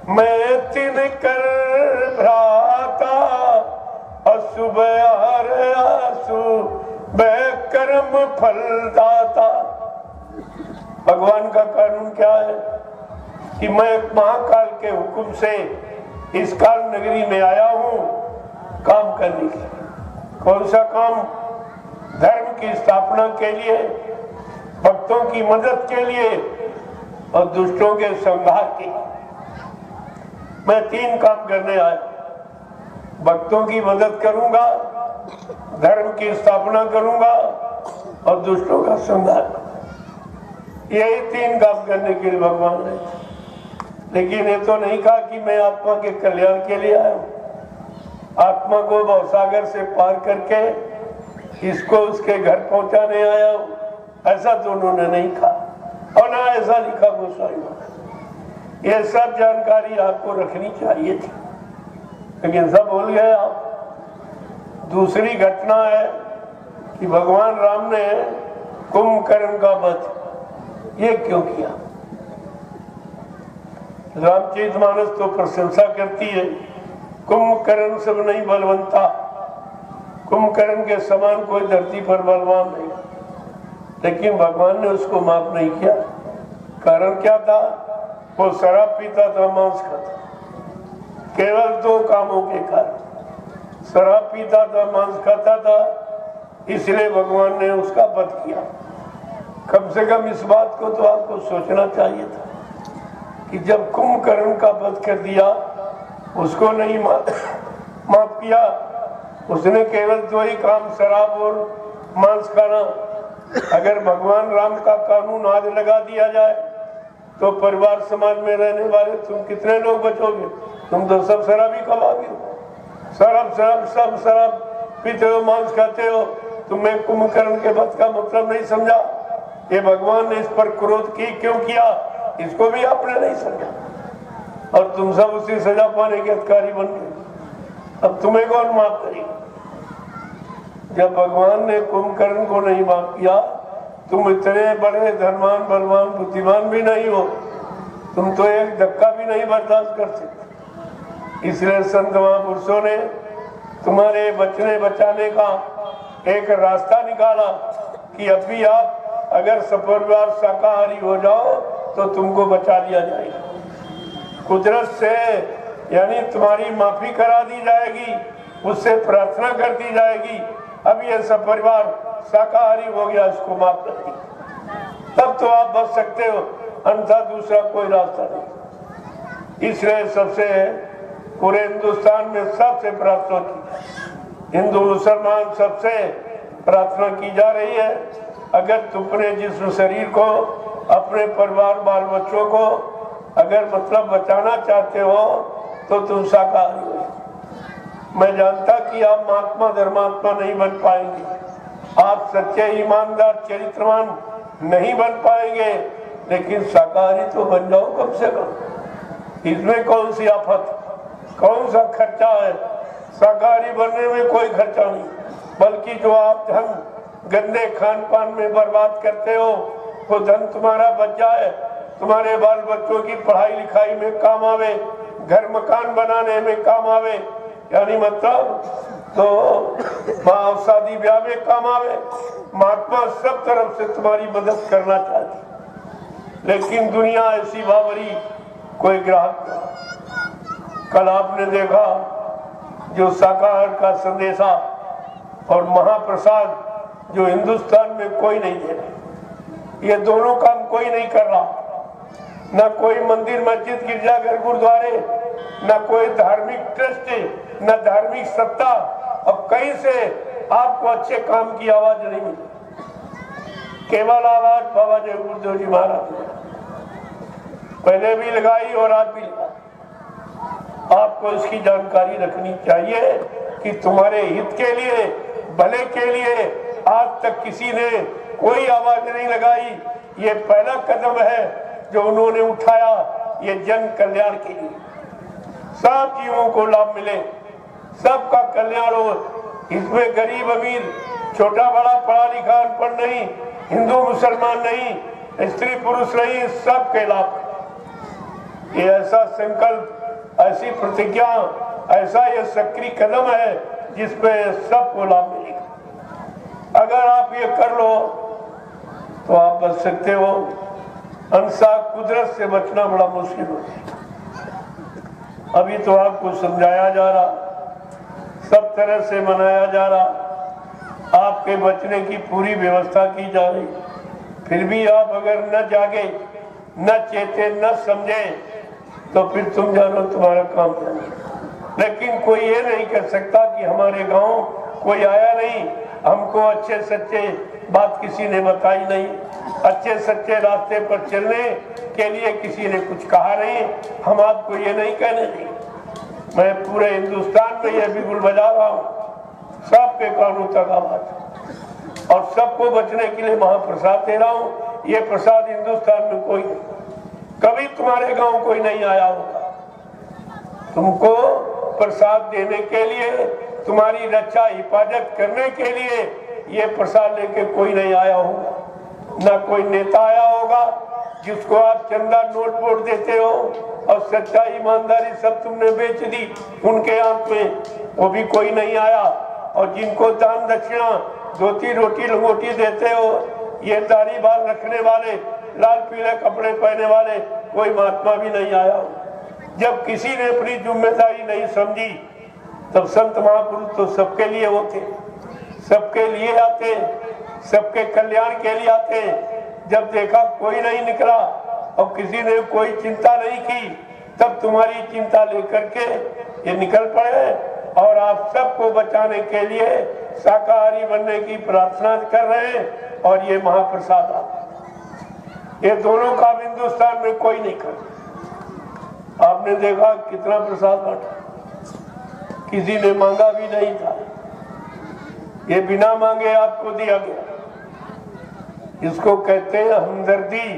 मैं तिन कर भ्राता अशुभ आसु कर्म फल दाता। भगवान का कानून क्या है कि मैं महाकाल के हुक्म से इस काल नगरी में आया हूँ काम करने के लिए। कौन सा काम? धर्म की स्थापना के लिए, भक्तों की मदद के लिए और दुष्टों के संहार के लिए। मैं 3 काम करने आया, भक्तों की मदद करूंगा, धर्म की स्थापना करूंगा और दुष्टों का संहार। यही 3 काम करने के लिए भगवान है। लेकिन ये तो नहीं कहा कि मैं आत्मा के कल्याण के लिए आया हूं, आत्मा को भवसागर से पार करके इसको उसके घर पहुंचाने आया हूं, ऐसा तो उन्होंने नहीं कहा। और ना ऐसा लिखा गोस्वामी महाराज। ये सब जानकारी आपको रखनी चाहिए थी, लेकिन सब भूल गए आप। दूसरी घटना है कि भगवान राम ने कुंभकर्ण का वध ये क्यों किया। रामचरितमानस तो प्रशंसा करती है, कुंभकर्ण सब नहीं बलवंता, कुंभकर्ण के समान कोई धरती पर बलवान नहीं, लेकिन भगवान ने उसको माफ नहीं किया। कारण क्या था? वो शराब पीता था, मांस खाता, केवल 2 कामों के कारण। शराब पीता था, मांस खाता था, इसलिए भगवान ने उसका वध किया। कम से कम इस बात को तो आपको सोचना चाहिए था कि जब कुंभकर्ण का वध कर दिया, उसको नहीं माफ किया, उसने केवल 2 ही काम, शराब और मांस खाना। अगर भगवान राम का कानून आज लगा दिया जाए तो परिवार समाज में रहने वाले तुम कितने लोग बचोगे? तुम तो सब शराबी कबाबी हो, सब शराब पीते हो, मांस खाते हो। तुम्हें कुंभकर्ण के वध का मतलब नहीं समझा। ये भगवान ने इस पर क्रोध क्यों किया, इसको भी आपने नहीं समझा, और तुम सब उसी सजा पाने के अधिकारी बन गए। अब तुम्हें कौन माफ करेगा? जब भगवान ने कुंभकर्ण को नहीं माफ किया, तुम इतने बड़े धनवान बलवान बुद्धिमान भी नहीं हो, तुम तो एक धक्का भी नहीं बर्दाश्त कर सकते। इसलिए संत महापुरुषों ने तुम्हारे बचने बचाने का एक रास्ता निकाला कि अभी आप अगर सपरिवार शाकाहारी हो जाओ तो तुमको बचा लिया जाएगा, कुदरत से, यानी तुम्हारी माफी करा दी जाएगी, उससे प्रार्थना कर दी जाएगी, अब ये सपरिवार शाकाहारी हो गया, इसको माफ कर दी, तब तो आप बच सकते हो, अन्यथा दूसरा कोई रास्ता नहीं। इसलिए सबसे पूरे हिंदुस्तान में सबसे प्रार्थना की, हिंदू मुसलमान सबसे प्रार्थना की जा रही है, अगर तुमने जिस्म शरीर को, अपने परिवार बाल बच्चों को अगर मतलब बचाना चाहते हो तो तुम शाकाहारी हो। मैं जानता कि आप महात्मा धर्मात्मा नहीं बन पाएंगे, आप सच्चे ईमानदार चरित्रवान नहीं बन पाएंगे, लेकिन शाकाहारी तो बन जाओ कम से कम। इसमें कौन सी आफत, कौन सा खर्चा है? शाकाहारी बनने में कोई खर्चा नहीं, बल्कि जो आप धन गंदे खान पान में बर्बाद करते हो, वो धन तुम्हारा बच जाए, तुम्हारे बाल बच्चों की पढ़ाई लिखाई में काम आवे, घर मकान बनाने में काम आवे, यानी मतलब तो शादी ब्याह में काम आवे। महात्मा सब तरफ से तुम्हारी मदद करना चाहती, लेकिन दुनिया ऐसी बावरी, कोई ग्राहक नहीं। कल आपने देखा जो शाकाहार का संदेशा और महाप्रसाद जो हिंदुस्तान में कोई नहीं दे रहा, ये दोनों काम कोई नहीं कर रहा, ना कोई मंदिर मस्जिद गिरजाघर गुरुद्वारे, ना कोई धार्मिक ट्रस्ट, ना धार्मिक सत्ता। अब कहीं से आपको अच्छे काम की आवाज नहीं मिली, केवल आवाज बाबा जय गुरुदेव जी महाराज ने पहले भी लगाई और आज भी लगाई। आपको इसकी जानकारी रखनी चाहिए कि तुम्हारे हित के लिए, भले के लिए आज तक किसी ने कोई आवाज नहीं लगाई। ये पहला कदम है जो उन्होंने उठाया, ये जन कल्याण के लिए, सब जीवों को लाभ मिले, सबका कल्याण हो। इसमें गरीब अमीर, छोटा बड़ा, पढ़ा लिखा अनपढ़ नहीं, हिंदू मुसलमान नहीं, स्त्री पुरुष नहीं, सबके लाभ। ये ऐसा संकल्प, ऐसी प्रतिज्ञा, ऐसा ये सक्रिय कदम है जिसमें सबको लाभ मिलेगा। अगर आप ये कर लो तो आप बच सकते हो, अंसा कुदरत से बचना बड़ा मुश्किल हो जाएगा। अभी तो आपको समझाया जा रहा, सब तरह से मनाया जा रहा, आपके बचने की पूरी व्यवस्था की जा रही, फिर भी आप अगर न जागे, न चेते, न समझे तो फिर तुम जानो तुम्हारा काम जाने। लेकिन कोई ये नहीं कर सकता कि हमारे गांव कोई आया नहीं, हमको अच्छे सच्चे बात किसी ने बताई नहीं, अच्छे सच्चे रास्ते पर चलने के लिए किसी ने कुछ कहा नहीं, हम आपको ये नहीं कहने देंगे। मैं पूरे हिंदुस्तान में ये बिगुल बजा रहा हूँ, सबके कानों तक आवाज, और सबको बचने के लिए महाप्रसाद दे रहा हूँ। ये प्रसाद हिंदुस्तान में कोई नहीं, कभी तुम्हारे गांव कोई नहीं आया होगा। तुमको प्रसाद देने के लिए, तुम्हारी रक्षा हिफाजत करने के लिए ये प्रसाद लेके कोई नहीं आया होगा। ना कोई नेता आया होगा जिसको आप चंदा नोट वोट देते हो और सच्चाई ईमानदारी सब तुमने बेच दी उनके आंख में, वो भी कोई नहीं आया। और जिनको दान दक्षिणा धोती रोटी लंगोटी देते हो, ये दाढ़ी बाल रखने वाले, लाल पीले कपड़े पहने वाले कोई महात्मा भी नहीं आया। जब किसी ने अपनी जिम्मेदारी नहीं समझी तब संत महापुरुष तो सबके लिए होते, सबके लिए आते, सबके कल्याण के लिए आते। जब देखा कोई नहीं निकला और किसी ने कोई चिंता नहीं की, तब तुम्हारी चिंता लेकर के ये निकल पड़े और आप सबको बचाने के लिए शाकाहारी बनने की प्रार्थना कर रहे हैं। और ये महाप्रसाद आप, ये दोनों काम हिंदुस्तान में कोई नहीं करता। आपने देखा कितना प्रसाद बांटा, किसी ने मांगा भी नहीं था, ये बिना मांगे आपको दिया गया। इसको कहते हैं हमदर्दी,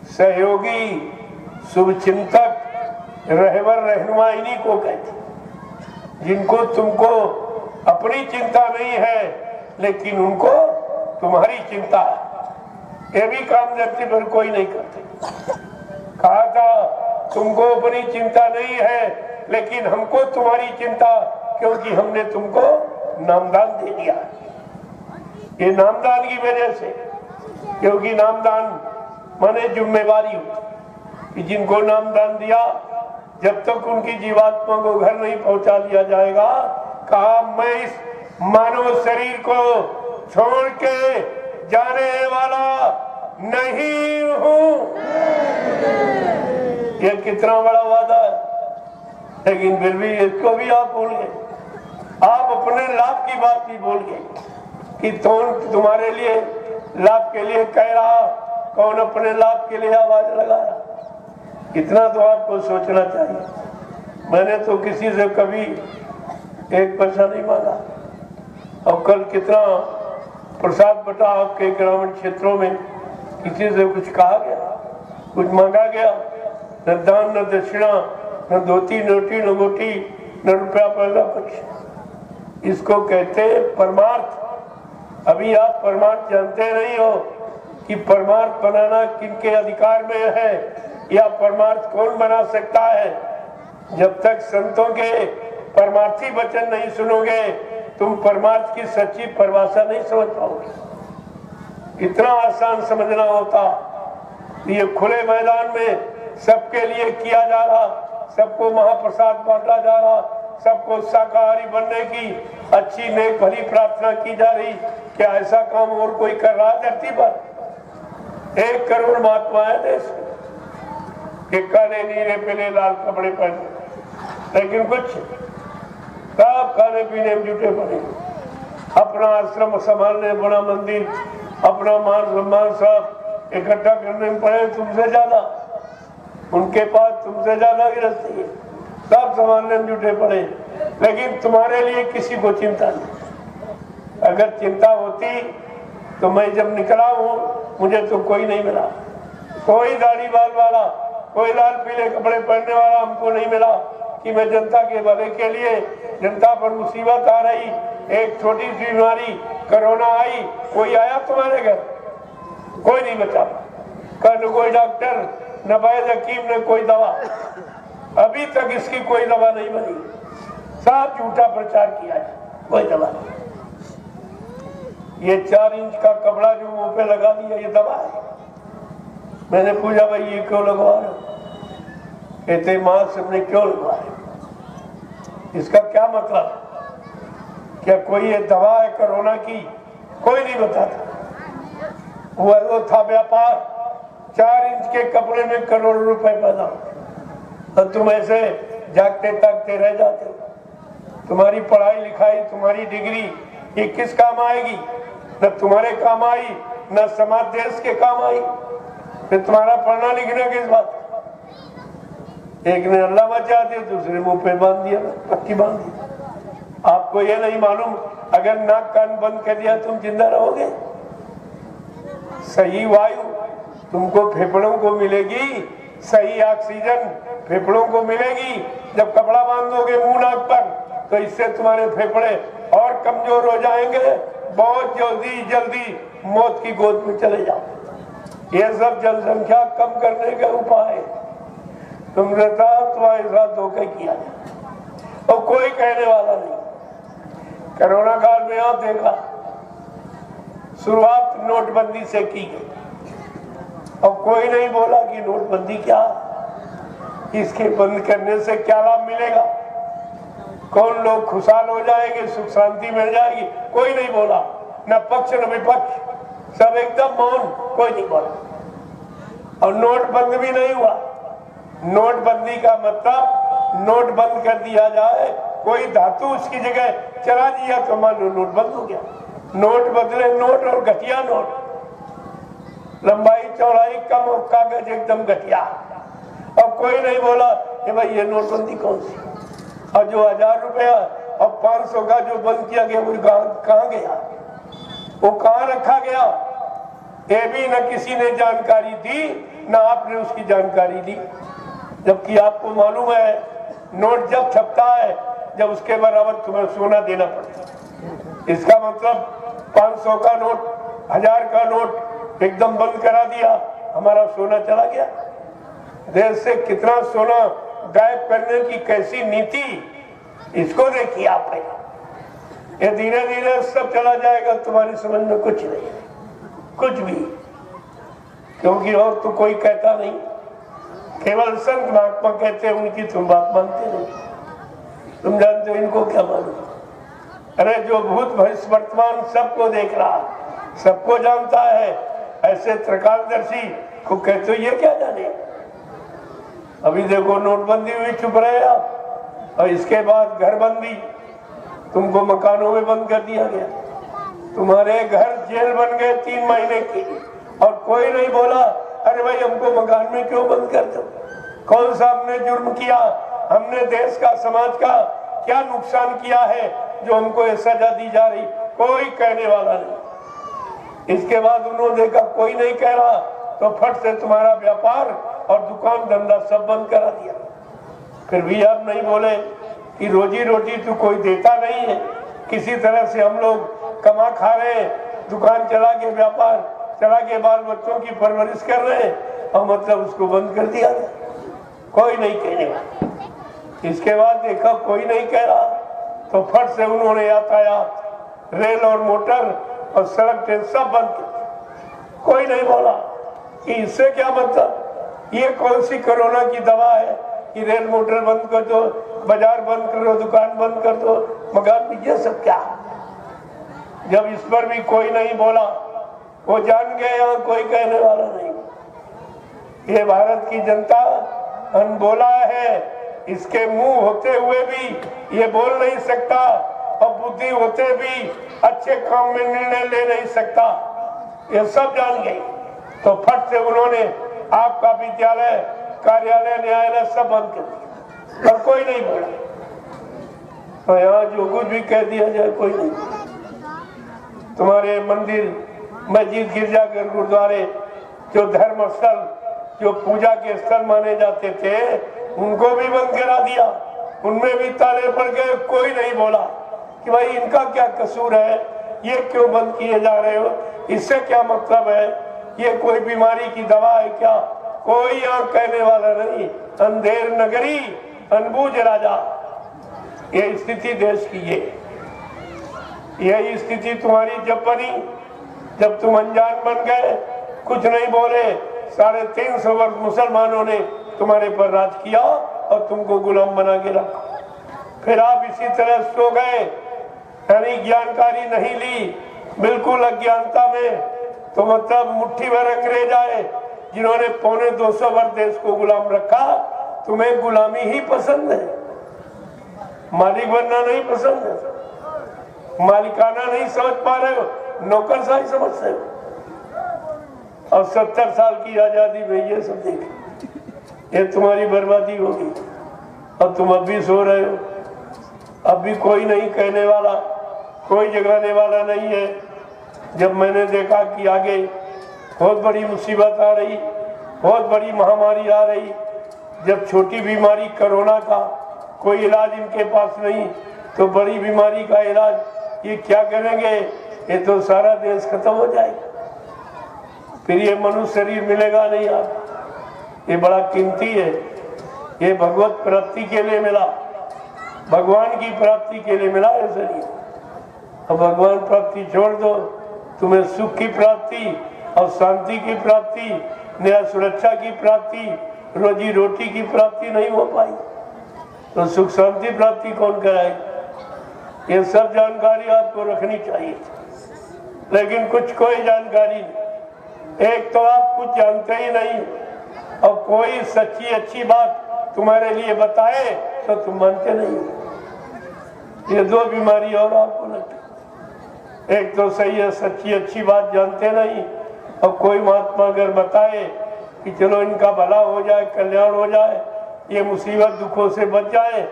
सहयोगी, शुभचिंतक, रहबर रहनुमा, इन्हीं को कहते हैं जिनको तुमको अपनी चिंता नहीं है लेकिन उनको तुम्हारी चिंता है। ये भी काम धरती पर कोई नहीं करते। कहा था तुमको अपनी चिंता नहीं है लेकिन हमको तुम्हारी चिंता, क्योंकि हमने तुमको नामदान दे दिया। ये नामदान की वजह से, क्योंकि नामदान माने जिम्मेवारी होती कि जिनको नामदान दिया जब तक उनकी जीवात्मा को घर नहीं पहुंचा दिया जाएगा, कहा मैं इस मानव शरीर को छोड़ के जाने वाला नहीं हूं। ये कितना बड़ा वादा है, लेकिन फिर भी इसको भी आप भूल गए। आप अपने लाभ की बात भी भूल गए कि तुम्हारे लिए लाभ के लिए कह रहा, कौन अपने लाभ के लिए आवाज लगा रहा। इतना तो आपको सोचना चाहिए। मैंने तो किसी से कभी एक पैसा नहीं मांगा। और कल कितना प्रसाद बटा आपके ग्रामीण क्षेत्रों में, किसी से कुछ कहा गया, कुछ मांगा गया? न दान, न दक्षिणा, न धोती नोटी लंगोटी, न रुपया पैसा, कुछ। इसको कहते हैं परमार्थ। अभी आप परमार्थ जानते नहीं हो कि परमार्थ बनाना किनके अधिकार में है या परमार्थ कौन बना सकता है। जब तक संतों के परमार्थी वचन नहीं सुनोगे तुम परमार्थ की सच्ची परिभाषा नहीं समझ पाओगे। इतना आसान समझना होता। ये खुले मैदान में सबके लिए किया जा रहा, सबको महाप्रसाद बांटा जा रहा, सबको शाकाहारी बनने की अच्छी नेक भली प्रार्थना की जा रही। क्या ऐसा काम और कोई कर रहा धरती पर? 1 करोड़ महात्मा है देश में, काले नीले पीले लाल कपड़े पहने, लेकिन कुछ सब खाने पीने में जुटे पड़े। अपना आश्रम संभालने, बड़ा मंदिर, अपना मान सम्मान सब इकट्ठा करने में पड़े तुमसे ज्यादा, उनके पास तुमसे ज्यादा गिरफ्ती है, सब संभालने में जुटे पड़े। लेकिन तुम्हारे लिए किसी को चिंता नहीं। अगर चिंता होती तो मैं जब निकला हूँ मुझे तो कोई नहीं मिला, कोई दाढ़ी बाल वाला, कोई लाल पीले कपड़े पहनने वाला हमको नहीं मिला कि मैं जनता के भले के लिए, जनता पर मुसीबत आ रही, एक छोटी सी बीमारी कोरोना आई, कोई आया तुम्हारे घर? कोई नहीं बचा। कल कोई डॉक्टर, न वैद्य हकीम, न कोई दवा। अभी तक इसकी कोई दवा नहीं बनी। सब झूठा प्रचार किया है, कोई दवा नहीं। ये 4 इंच का कपड़ा जो मुंह पे लगा दिया, ये दवा है। मैंने पूछा भाई ये क्यों लगवा रहे हो? कहते मास्क हमने क्यों लगवा रहे? इसका क्या मतलब? क्या कोई ये दवा है कोरोना की? कोई नहीं बताता। वो था व्यापार। 4 इंच के कपड़े में करोड़ों रुपए पैदा होते, और तुम ऐसे जागते ताकते रह जाते हो। तुम्हारी पढ़ाई लिखाई, तुम्हारी डिग्री ये किस काम आएगी? न तुम्हारे काम आई, न समाज देश के काम आई। फिर तुम्हारा पढ़ना लिखना किस बात? एक ने अल्लाह बचा दिया, दूसरे मुंह पे बांध दिया, पट्टी बांध दी। आपको ये नहीं मालूम अगर नाक कान बंद कर दिया तुम जिंदा रहोगे? सही वायु तुमको फेफड़ों को मिलेगी सही ऑक्सीजन फेफड़ों को मिलेगी। जब कपड़ा बांधोगे मुंह नाक पर तो इससे तुम्हारे फेफड़े और कमजोर हो जाएंगे, बहुत जल्दी जल्दी मौत की गोद में चले जाओ। ये सब जनसंख्या कम करने के उपाय तुमने तुम्हारे साथ धोखे किया और कोई कहने वाला नहीं। कोरोना काल में आप देखा शुरुआत नोटबंदी से की गई और कोई नहीं बोला कि नोटबंदी क्या, इसके बंद करने से क्या लाभ मिलेगा, कौन लोग खुशहाल हो जाएंगे, सुख शांति मिल जाएगी, कोई नहीं बोला। न पक्ष न विपक्ष, सब एकदम मौन, कोई नहीं बोला। और नोट बंद भी नहीं हुआ। नोटबंदी का मतलब नोट बंद कर दिया जाए, कोई धातु उसकी जगह चला दिया तो मान लो नोट बंद हो गया। नोट बदले नोट और घटिया नोट, लंबाई चौड़ाई कम और कागज एकदम घटिया। और कोई नहीं बोला कि भाई ये नोटबंदी कौन सी, और जो 1000 रुपया और 500 का जो बंद किया गया वो कहाँ गया, वो कहाँ रखा गया, ये भी न किसी ने जानकारी दी, न आपने उसकी जानकारी दी। जबकि आपको मालूम है नोट जब छपता है जब उसके बराबर तुम्हें सोना देना पड़ता है। इसका मतलब 500 का नोट, 1000 का नोट एकदम बंद करा दिया, हमारा सोना चला गया। देश से कितना सोना गायब करने की कैसी नीति, इसको देखिए आप। ये धीरे धीरे सब चला जाएगा, तुम्हारी समझ में कुछ नहीं, कुछ भी, क्योंकि और तो कोई कहता नहीं, केवल संत महात्मा कहते हैं, उनकी तुम बात मानते नहीं। तुम जानते हो इनको क्या मालूम। अरे जो भूत भविष्य वर्तमान सबको देख रहा, सबको जानता है, ऐसे त्रिकालदर्शी को कहते हो ये क्या जाने। अभी देखो नोटबंदी हुई, चुप रहे आप, और इसके बाद घरबंदी, तुमको मकानों में बंद कर दिया गया, तुम्हारे घर जेल बन गए 3 महीने की, और कोई नहीं बोला अरे भाई हमको मकान में क्यों बंद कर दो। कौन सा हमने जुर्म किया, हमने देश का समाज का क्या नुकसान किया है जो हमको ये सजा दी जा रही, कोई कहने वाला नहीं। इसके बाद उन्होंने देखा कोई नहीं कह रहा तो फट से तुम्हारा व्यापार और दुकान धंधा सब बंद करा दिया। फिर भी आप नहीं बोले कि रोजी रोटी तो कोई देता नहीं है, किसी तरह से हम लोग कमा खा रहे हैं, दुकान चला के, व्यापार चला के, बाल बच्चों की परवरिश कर रहे हैं, और मतलब उसको बंद कर दिया गया, कोई नहीं कहने वाला। इसके बाद देखा कोई नहीं कह रहा तो फट से उन्होंने यातायात, रेल और मोटर और सड़क ट्रेन सब बंद कर, कोई नहीं बोला कि इससे क्या मतलब, ये कौन सी कोरोना की दवा है कि रेल मोटर बंद कर दो, बाजार बंद कर दो, दुकान बंद कर दो, मकान भी, ये सब क्या। जब इस पर भी कोई नहीं बोला, वो जान गए यहाँ कोई कहने वाला नहीं। ये भारत की जनता अनबोला है, इसके मुंह होते हुए भी ये बोल नहीं सकता, और बुद्धि होते भी अच्छे काम में निर्णय ले नहीं सकता, ये सब जान गई। तो फट से उन्होंने आपका विद्यालय, कार्यालय, न्यायालय सब बंद कर दिया, और कोई नहीं बोला। तो यहाँ जो कुछ भी कह दिया जाए कोई नहीं। तुम्हारे मंदिर, मस्जिद, गिरजाघर, गुरुद्वारे, जो धर्म स्थल, जो पूजा के स्थल माने जाते थे, उनको भी बंद करा दिया, उनमें भी ताले पड़ गए। कोई नहीं बोला कि भाई इनका क्या कसूर है, ये क्यों बंद किए जा रहे हो, इससे क्या मतलब है, ये कोई बीमारी की दवा है क्या, कोई यहाँ कहने वाला नहीं। अंधेर नगरी अनबूझ राजा, ये स्थिति देश की है। यही स्थिति तुम्हारी जब बनी, जब तुम अनजान बन गए, कुछ नहीं बोले, 350 वर्ष मुसलमानों ने तुम्हारे पर राज किया और तुमको गुलाम बना के रखा। फिर आप इसी तरह सो गए, यानी ज्ञानकारी नहीं ली, बिल्कुल अज्ञानता में। तो मतलब मुट्ठी भर अंग्रेज आए जिन्होंने 250 वर्ष देश को गुलाम रखा। तुम्हें गुलामी ही पसंद है, मालिक बनना नहीं पसंद है, मालिकाना नहीं समझ पा रहे हो, नौकरशाही समझते हो। और 70 साल की आजादी में ये सब देखे, ये तुम्हारी बर्बादी होगी। और तुम अब भी सो रहे हो, अब भी कोई नहीं कहने वाला, कोई जगाने वाला नहीं है। जब मैंने देखा कि आगे बहुत बड़ी मुसीबत आ रही, बहुत बड़ी महामारी आ रही, जब छोटी बीमारी कोरोना का कोई इलाज इनके पास नहीं, तो बड़ी बीमारी का इलाज ये क्या करेंगे? ये तो सारा देश खत्म हो जाएगा, फिर ये मनुष्य शरीर मिलेगा नहीं। आप ये बड़ा कीमती है, ये भगवत प्राप्ति के लिए मिला, भगवान की प्राप्ति के लिए मिला है शरीर। अब भगवान प्राप्ति छोड़ दो, तुम्हें सुख की प्राप्ति और शांति की प्राप्ति, नया सुरक्षा की प्राप्ति, रोजी रोटी की प्राप्ति नहीं हो पाई, तो सुख शांति प्राप्ति कौन कराएगा? ये सब जानकारी आपको रखनी चाहिए, लेकिन कुछ कोई जानकारी नहीं। एक तो आप कुछ जानते ही नहीं, और कोई सच्ची अच्छी बात तुम्हारे लिए बताए तो तुम मानते नहीं। ये दो बीमारी और आपको लगती, एक तो सही है सच्ची अच्छी बात जानते नहीं, और कोई महात्मा अगर बताए कि चलो इनका भला हो जाए, कल्याण हो जाए, ये मुसीबत दुखों से बच जाए,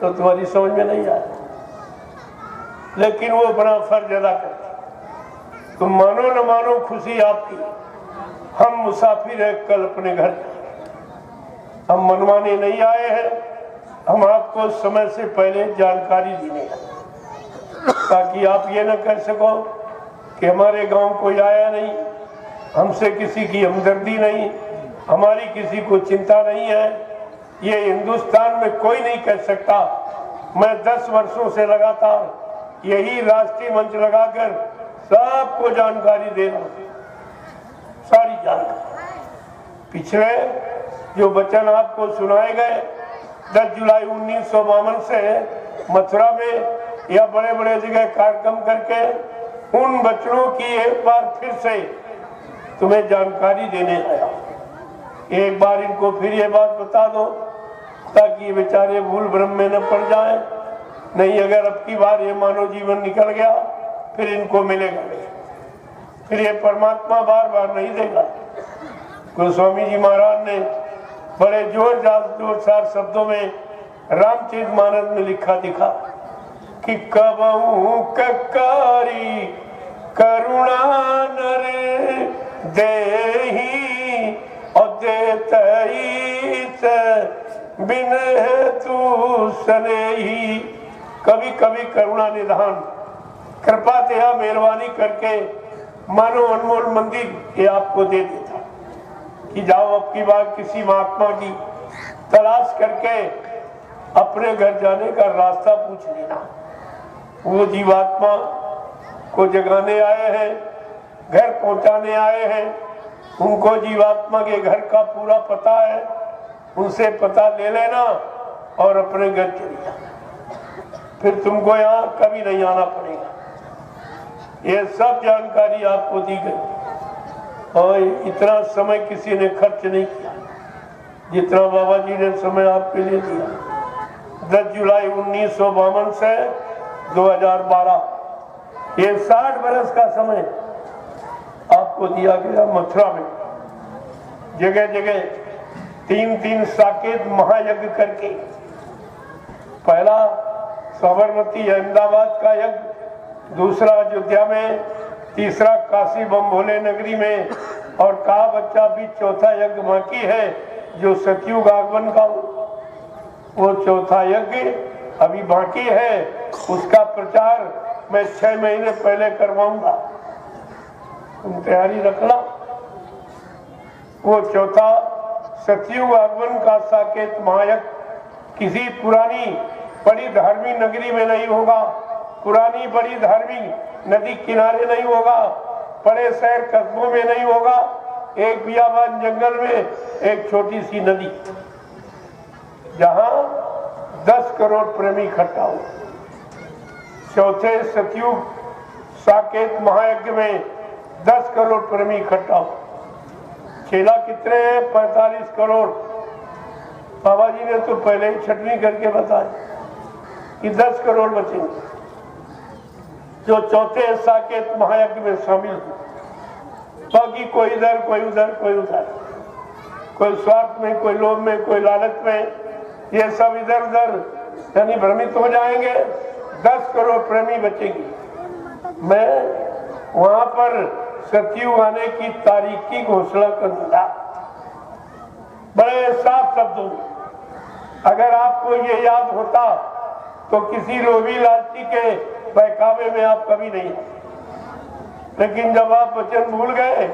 तो तुम्हारी समझ में नहीं आए, लेकिन वो अपना फर्ज अदा करते। तुम मानो न मानो खुशी आपकी। हम मुसाफिर है, कल अपने घर, हम मनवाने नहीं आए हैं, हम आपको समय से पहले जानकारी देने आए, ताकि आप ये न कह सको कि हमारे गांव कोई आया नहीं, हमसे किसी की हमदर्दी नहीं, हमारी किसी को चिंता नहीं है। ये हिंदुस्तान में कोई नहीं कह सकता। मैं 10 वर्षों से लगातार यही राष्ट्रीय मंच लगाकर सबको जानकारी दे रहा हूँ, सारी जानकारी। पिछले जो वचन आपको सुनाए गए 10 जुलाई 1952 से मथुरा में या बड़े बड़े जगह कार्यक्रम करके, उन वचनों की एक बार फिर से तुम्हें जानकारी देने आया। एक बार इनको फिर ये बात बता दो, ताकि ये बेचारे भूल भ्रम में न पड़ जाएं। नहीं, अगर अब की बार ये मानव जीवन निकल गया, फिर इनको मिलेगा नहीं, फिर ये परमात्मा बार बार नहीं देगा। गोस्वामी जी महाराज ने बड़े जोरदार शब्दों में रामचरितमानस में लिखा दिखा कि कबहू ककारी करुणा नर देही और देतई बिन तू सनेही। कभी कभी करुणा निधान कृपा तेरा मेहरबानी करके मानो अनमोल मंदिर ये आपको दे देता कि जाओ अब की बार किसी महात्मा की तलाश करके अपने घर जाने का रास्ता पूछ लेना। वो जीवात्मा को जगाने आए हैं, घर पहुंचाने आए हैं, उनको जीवात्मा के घर का पूरा पता है, उनसे पता ले लेना और अपने घर चले जाना, फिर तुमको यहाँ कभी नहीं आना पड़ेगा। ये सब जानकारी आपको दी गई, और इतना समय किसी ने खर्च नहीं किया जितना बाबा जी ने समय आपके लिए दिया। 10 जुलाई 1952 से 2012, ये 60 बरस का समय आपको दिया गया। मथुरा में जगह जगह 3-3 साकेत महायज्ञ करके, पहला साबरमती अहमदाबाद का यज्ञ, दूसरा अयोध्या में, तीसरा काशी बम भोले नगरी में, और कहा बच्चा भी चौथा यज्ञ बाकी है जो सतयुग आगमन का, वो चौथा यज्ञ अभी बाकी है। उसका प्रचार मैं 6 महीने पहले करवाऊंगा, तुम तैयारी रखना। वो चौथा सतयुग आगमन का साकेत महायज्ञ किसी पुरानी बड़ी धार्मिक नगरी में नहीं होगा, पुरानी बड़ी धार्मिक नदी किनारे नहीं होगा, बड़े शहर कस्बों में नहीं होगा, एक बियाबान जंगल में एक छोटी सी नदी, जहां 10 करोड़ प्रेमी इकट्ठा हो। चौथे सतयुग साकेत महायज्ञ में 10 करोड़ प्रेमी इकट्ठा हो। चेला कितने हैं? 45 करोड़। बाबा जी ने तो पहले ही छटनी करके बताया कि 10 करोड़ बचेंगे जो चौथे साकेत महायज्ञ में शामिल हुए। बाकी कोई इधर, कोई उधर, कोई उधर, कोई स्वार्थ में, कोई लोभ में, कोई लालच में, ये सब इधर उधर यानी भ्रमित हो जाएंगे। 10 करोड़ प्रेमी बचेंगे। मैं वहां पर सतयुग आने की तारीख की घोषणा करूंगा। बड़े साफ शब्दों में। अगर आपको ये याद होता तो किसी लोभी लालची के बहकावे में आप कभी नहीं आए, लेकिन जब आप वचन भूल गए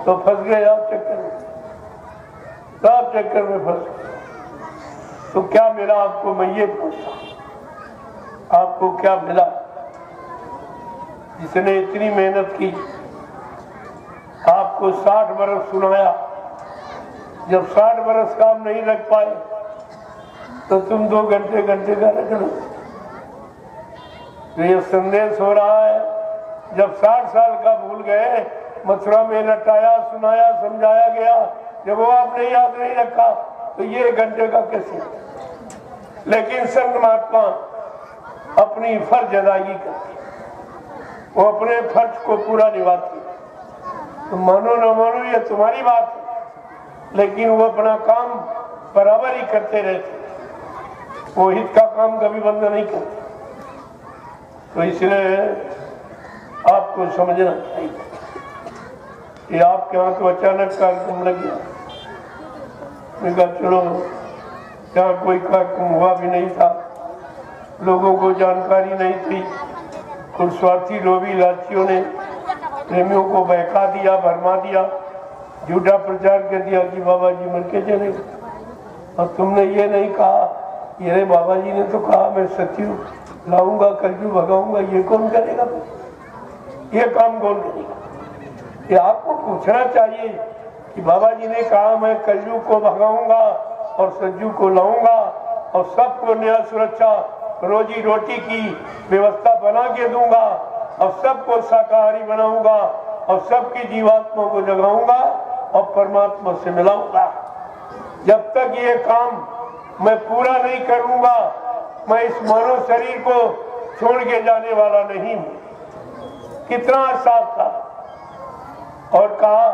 तो फंस गए आप चक्कर में, सब चक्कर में फंस गए। तो क्या मिला आपको, मैं ये पूछता, आपको क्या मिला? जिसने इतनी मेहनत की, आपको 60 बरस सुनाया, जब 60 बरस काम नहीं रख पाए तो तुम 2 घंटे का रख लो। तो ये संदेश हो रहा है, जब 60 साल का भूल गए, मथुरा में लटाया, सुनाया, समझाया गया, जब वो आपने याद नहीं रखा तो ये 1 घंटे का कैसे? लेकिन संत महात्मा अपनी फर्ज अदायगी करती, वो अपने फर्ज को पूरा निभाती। तो मानो न मानो ये तुम्हारी बात है, लेकिन वो अपना काम बराबर ही करते रहते, वो हित का काम कभी बंद नहीं करते। तो इसलिए आपको समझना चाहिए कि आपके यहाँ तो अचानक कार्यक्रम लग गया। मैं कहा चलो, यहाँ कोई कार्यक्रम हुआ भी नहीं था, लोगों को जानकारी नहीं थी, कुछ स्वार्थी लोभी लालचियों ने प्रेमियों को बहका दिया, भरमा दिया, झूठा प्रचार कर दिया कि बाबा जी मर के चले गए। और तुमने ये नहीं कहा, ये बाबा जी ने तो कहा मैं सत्यु लाऊंगा, कलयुग भगाऊंगा, ये कौन करेगा? ये काम कौन करेगा? ये आपको पूछना चाहिए कि बाबा जी ने कहा मैं कलयुग को भगाऊंगा और सतयुग को लाऊंगा और सबको न्याय सुरक्षा रोजी रोटी की व्यवस्था बना के दूंगा और सबको शाकाहारी बनाऊंगा और सबकी जीवात्मा को जगाऊंगा और परमात्मा से मिलाऊंगा। जब तक ये काम मैं पूरा नहीं करूंगा, मैं इस मानव शरीर को छोड़ के जाने वाला नहीं हूं। कितना साफ था। और कहा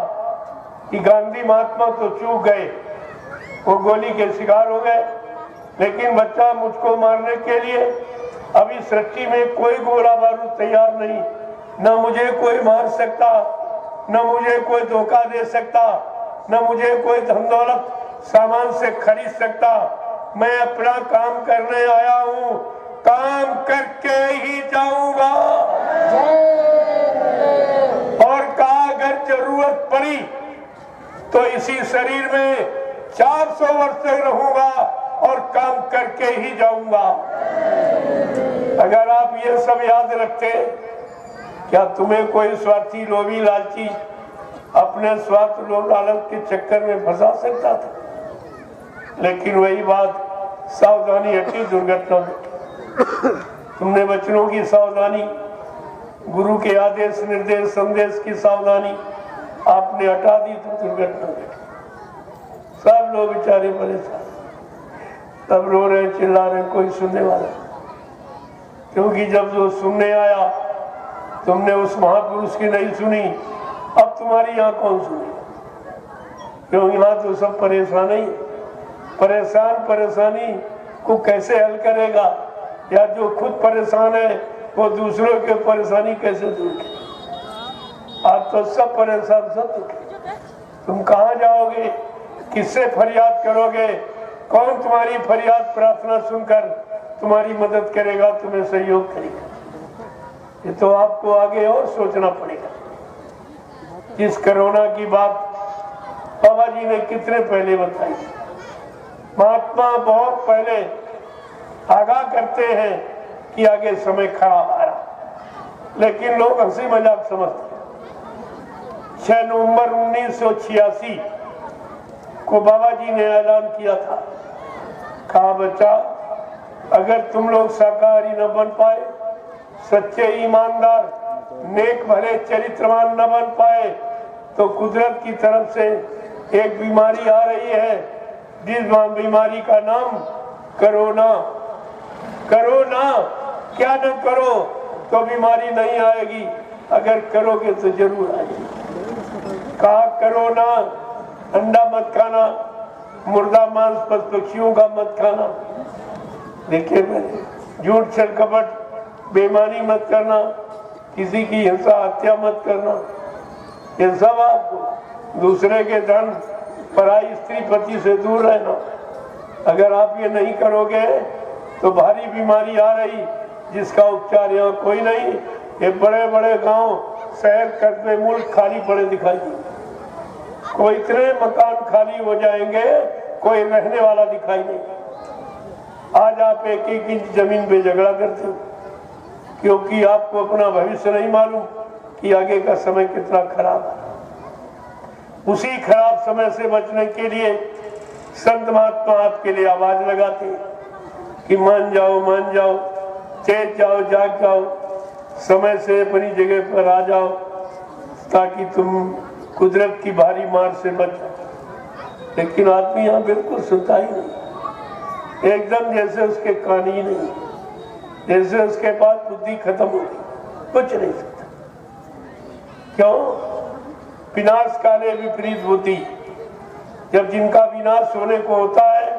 कि गांधी महात्मा तो चूक गए, वो गोली के शिकार हो गए, लेकिन बच्चा मुझको मारने के लिए अभी सृष्टि में कोई गोला बारूद तैयार नहीं, न मुझे कोई मार सकता, न मुझे कोई धोखा दे सकता, न मुझे कोई धन दौलत सामान से खरीद सकता। मैं अपना काम करने आया हूँ, काम करके ही जाऊंगा। और कहा अगर जरूरत पड़ी तो इसी शरीर में 400 वर्ष तक रहूंगा और काम करके ही जाऊंगा। अगर आप ये सब याद रखते, क्या तुम्हें कोई स्वार्थी लोभी लालची अपने स्वार्थ लोभ लालच के चक्कर में फंसा सकता था? लेकिन वही बात, सावधानी हटी दुर्घटना में। तुमने बच्चों की सावधानी, गुरु के आदेश निर्देश संदेश की सावधानी आपने हटा दी तो दुर्घटना में सब लोग बेचारे परेशान, सब रो रहे, चिल्ला रहे, कोई सुनने वाला। क्योंकि जब जो सुनने आया तुमने उस महापुरुष की नहीं सुनी, अब तुम्हारी यहाँ कौन सुनी? क्यों यहाँ तो सब परेशान ही। परेशान परेशानी को कैसे हल करेगा, या जो खुद परेशान है वो दूसरों की परेशानी कैसे दूर करे? आज तो सब परेशान, सब दुखी। तुम कहाँ जाओगे, किससे फरियाद करोगे? कौन तुम्हारी फरियाद प्रार्थना सुनकर तुम्हारी मदद करेगा, तुम्हें सहयोग करेगा? ये तो आपको आगे और सोचना पड़ेगा। इस कोरोना की बात बाबा जी ने कितने पहले बताई। महात्मा बहुत पहले आगाह करते हैं कि आगे समय खराब आ रहा, लेकिन लोग हंसी मजाक समझते। 6 नवंबर 1986 को बाबा जी ने ऐलान किया था, कहा बच्चा अगर तुम लोग शाकाहारी न बन पाए, सच्चे ईमानदार नेक भले चरित्रवान न बन पाए, तो कुदरत की तरफ से एक बीमारी आ रही है, जिस बीमारी का नाम कोरोना। कोरोना क्या न करो तो बीमारी नहीं आएगी, अगर करोगे तो जरूर आएगी। कहा कोरोना, अंडा मत खाना, मुर्दा मांस पशुओं का मत खाना। देखिए मैंने, झूठ छल कपट बेईमानी मत करना, किसी की हिंसा हत्या मत करना, ये सब आपको दूसरे के धन पराई स्त्री पति से दूर रहना। अगर आप ये नहीं करोगे तो भारी बीमारी आ रही जिसका उपचार यहाँ कोई नहीं। ये बड़े बड़े गांव शहर कस्बे मुल्क खाली पड़े दिखाई देंगे। कोई इतने मकान खाली हो जाएंगे, कोई रहने वाला दिखाई नहीं। आज आप एक एक इंच जमीन पे झगड़ा करते हो क्योंकि आपको अपना भविष्य नहीं मालूम कि आगे का समय कितना खराब है। उसी खराब समय से बचने के लिए संत महात्मा आपके लिए आवाज लगाते हैं कि मान जाओ, चेत जाओ, जाग जाओ, समय से अपनी जगह पर आ जाओ ताकि तुम कुदरत की भारी मार से बच जाओ। लेकिन आदमी यहाँ बिल्कुल सुनता ही नहीं, एकदम जैसे उसके कान ही नहीं, जैसे उसके पास बुद्धि खत्म हो गई, कुछ नहीं सकता। क्यों? विनाश काले विपरीत बुद्धि। जब जिनका विनाश होने को होता है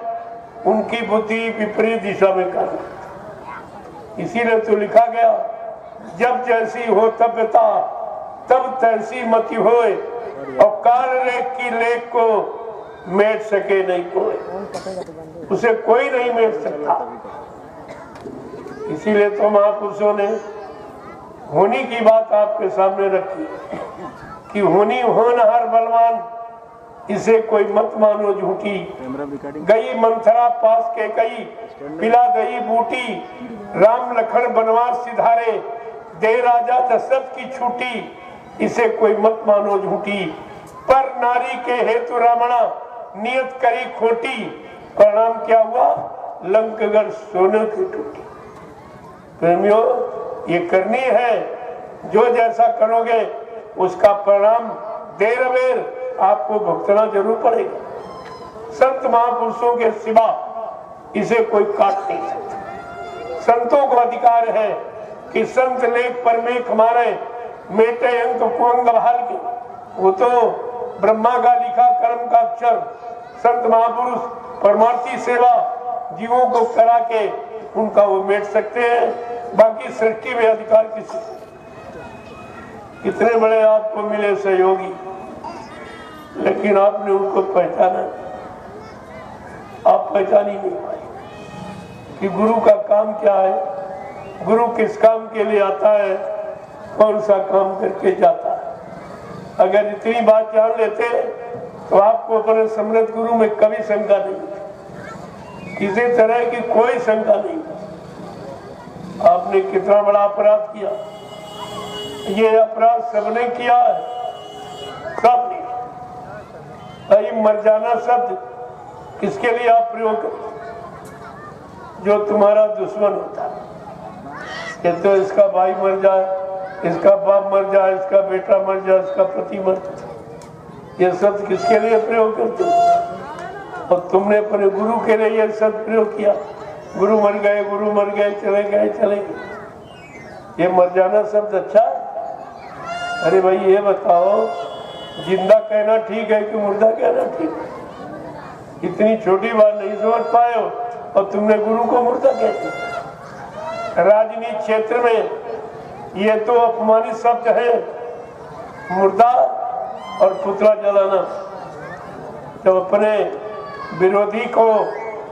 उनकी बुद्धि विपरीत दिशा में काम करती। इसीलिए तो लिखा गया, जब जैसी हो तब्यता तब तैसी मति होए, और काल रेख की लेख को मेट सके नहीं कोई, उसे कोई नहीं मेट सकता। इसीलिए तो महापुरुषों ने होनी की बात आपके सामने रखी कि होनी होनहार बलवान, इसे कोई मत मानो झूठी। गई मंथरा पास के कई, पिला गई बूटी, राम लखन बनवास सिधारे, दे राजा दशरथ की छूटी, इसे कोई मत मानो झूठी। पर नारी के हेतु रावणा नियत करी खोटी, परिणाम क्या हुआ? लंकगढ़ सोने की टूटी। प्रेमियों, ये करनी है, जो जैसा करोगे उसका परिणाम देर अबेर आपको भुगतना जरूर पड़ेगा। संत महापुरुषों के सिवा इसे कोई काट नहीं सकता। संतों को अधिकार है कि संत लेख पर मेख मारे, मेटे अंक कुंग बहाल के। वो तो ब्रह्मा का लिखा कर्म का अक्षर संत महापुरुष परमार्थी सेवा जीवों को करा के उनका वो मेट सकते हैं। बाकी सृष्टि में अधिकार किसी। कितने बड़े आपको मिले सहयोगी, लेकिन आपने उनको पहचाना, आप पहचान ही नहीं पाए कि गुरु का काम क्या है, गुरु किस काम के लिए आता है, कौन सा काम करके जाता है। अगर इतनी बात जान लेते तो आपको अपने समृद्ध गुरु में कभी शंका नहीं, किसी तरह की कोई शंका नहीं। आपने कितना बड़ा अपराध किया, ये अपराध सबने किया है, सबने। मर जाना शब्द किसके लिए आप प्रयोग करते? जो तुम्हारा दुश्मन होता है। ये तो इसका भाई मर जाए, इसका बाप मर जाए, इसका बेटा मर जाए, इसका पति मर जाए, ये शब्द किसके लिए प्रयोग करते हो? और तुमने अपने गुरु के लिए ये शब्द प्रयोग किया, गुरु मर गए, चले गए। ये मर जाना शब्द अच्छा है? अरे भाई ये बताओ, जिंदा कहना ठीक है कि मुर्दा कहना ठीक है? इतनी छोटी बात नहीं समझ पाए हो और तुमने गुरु को मुर्दा कहते। राजनीति क्षेत्र में ये तो अपमानित शब्द है, मुर्दा और पुतला जलाना। जब अपने विरोधी को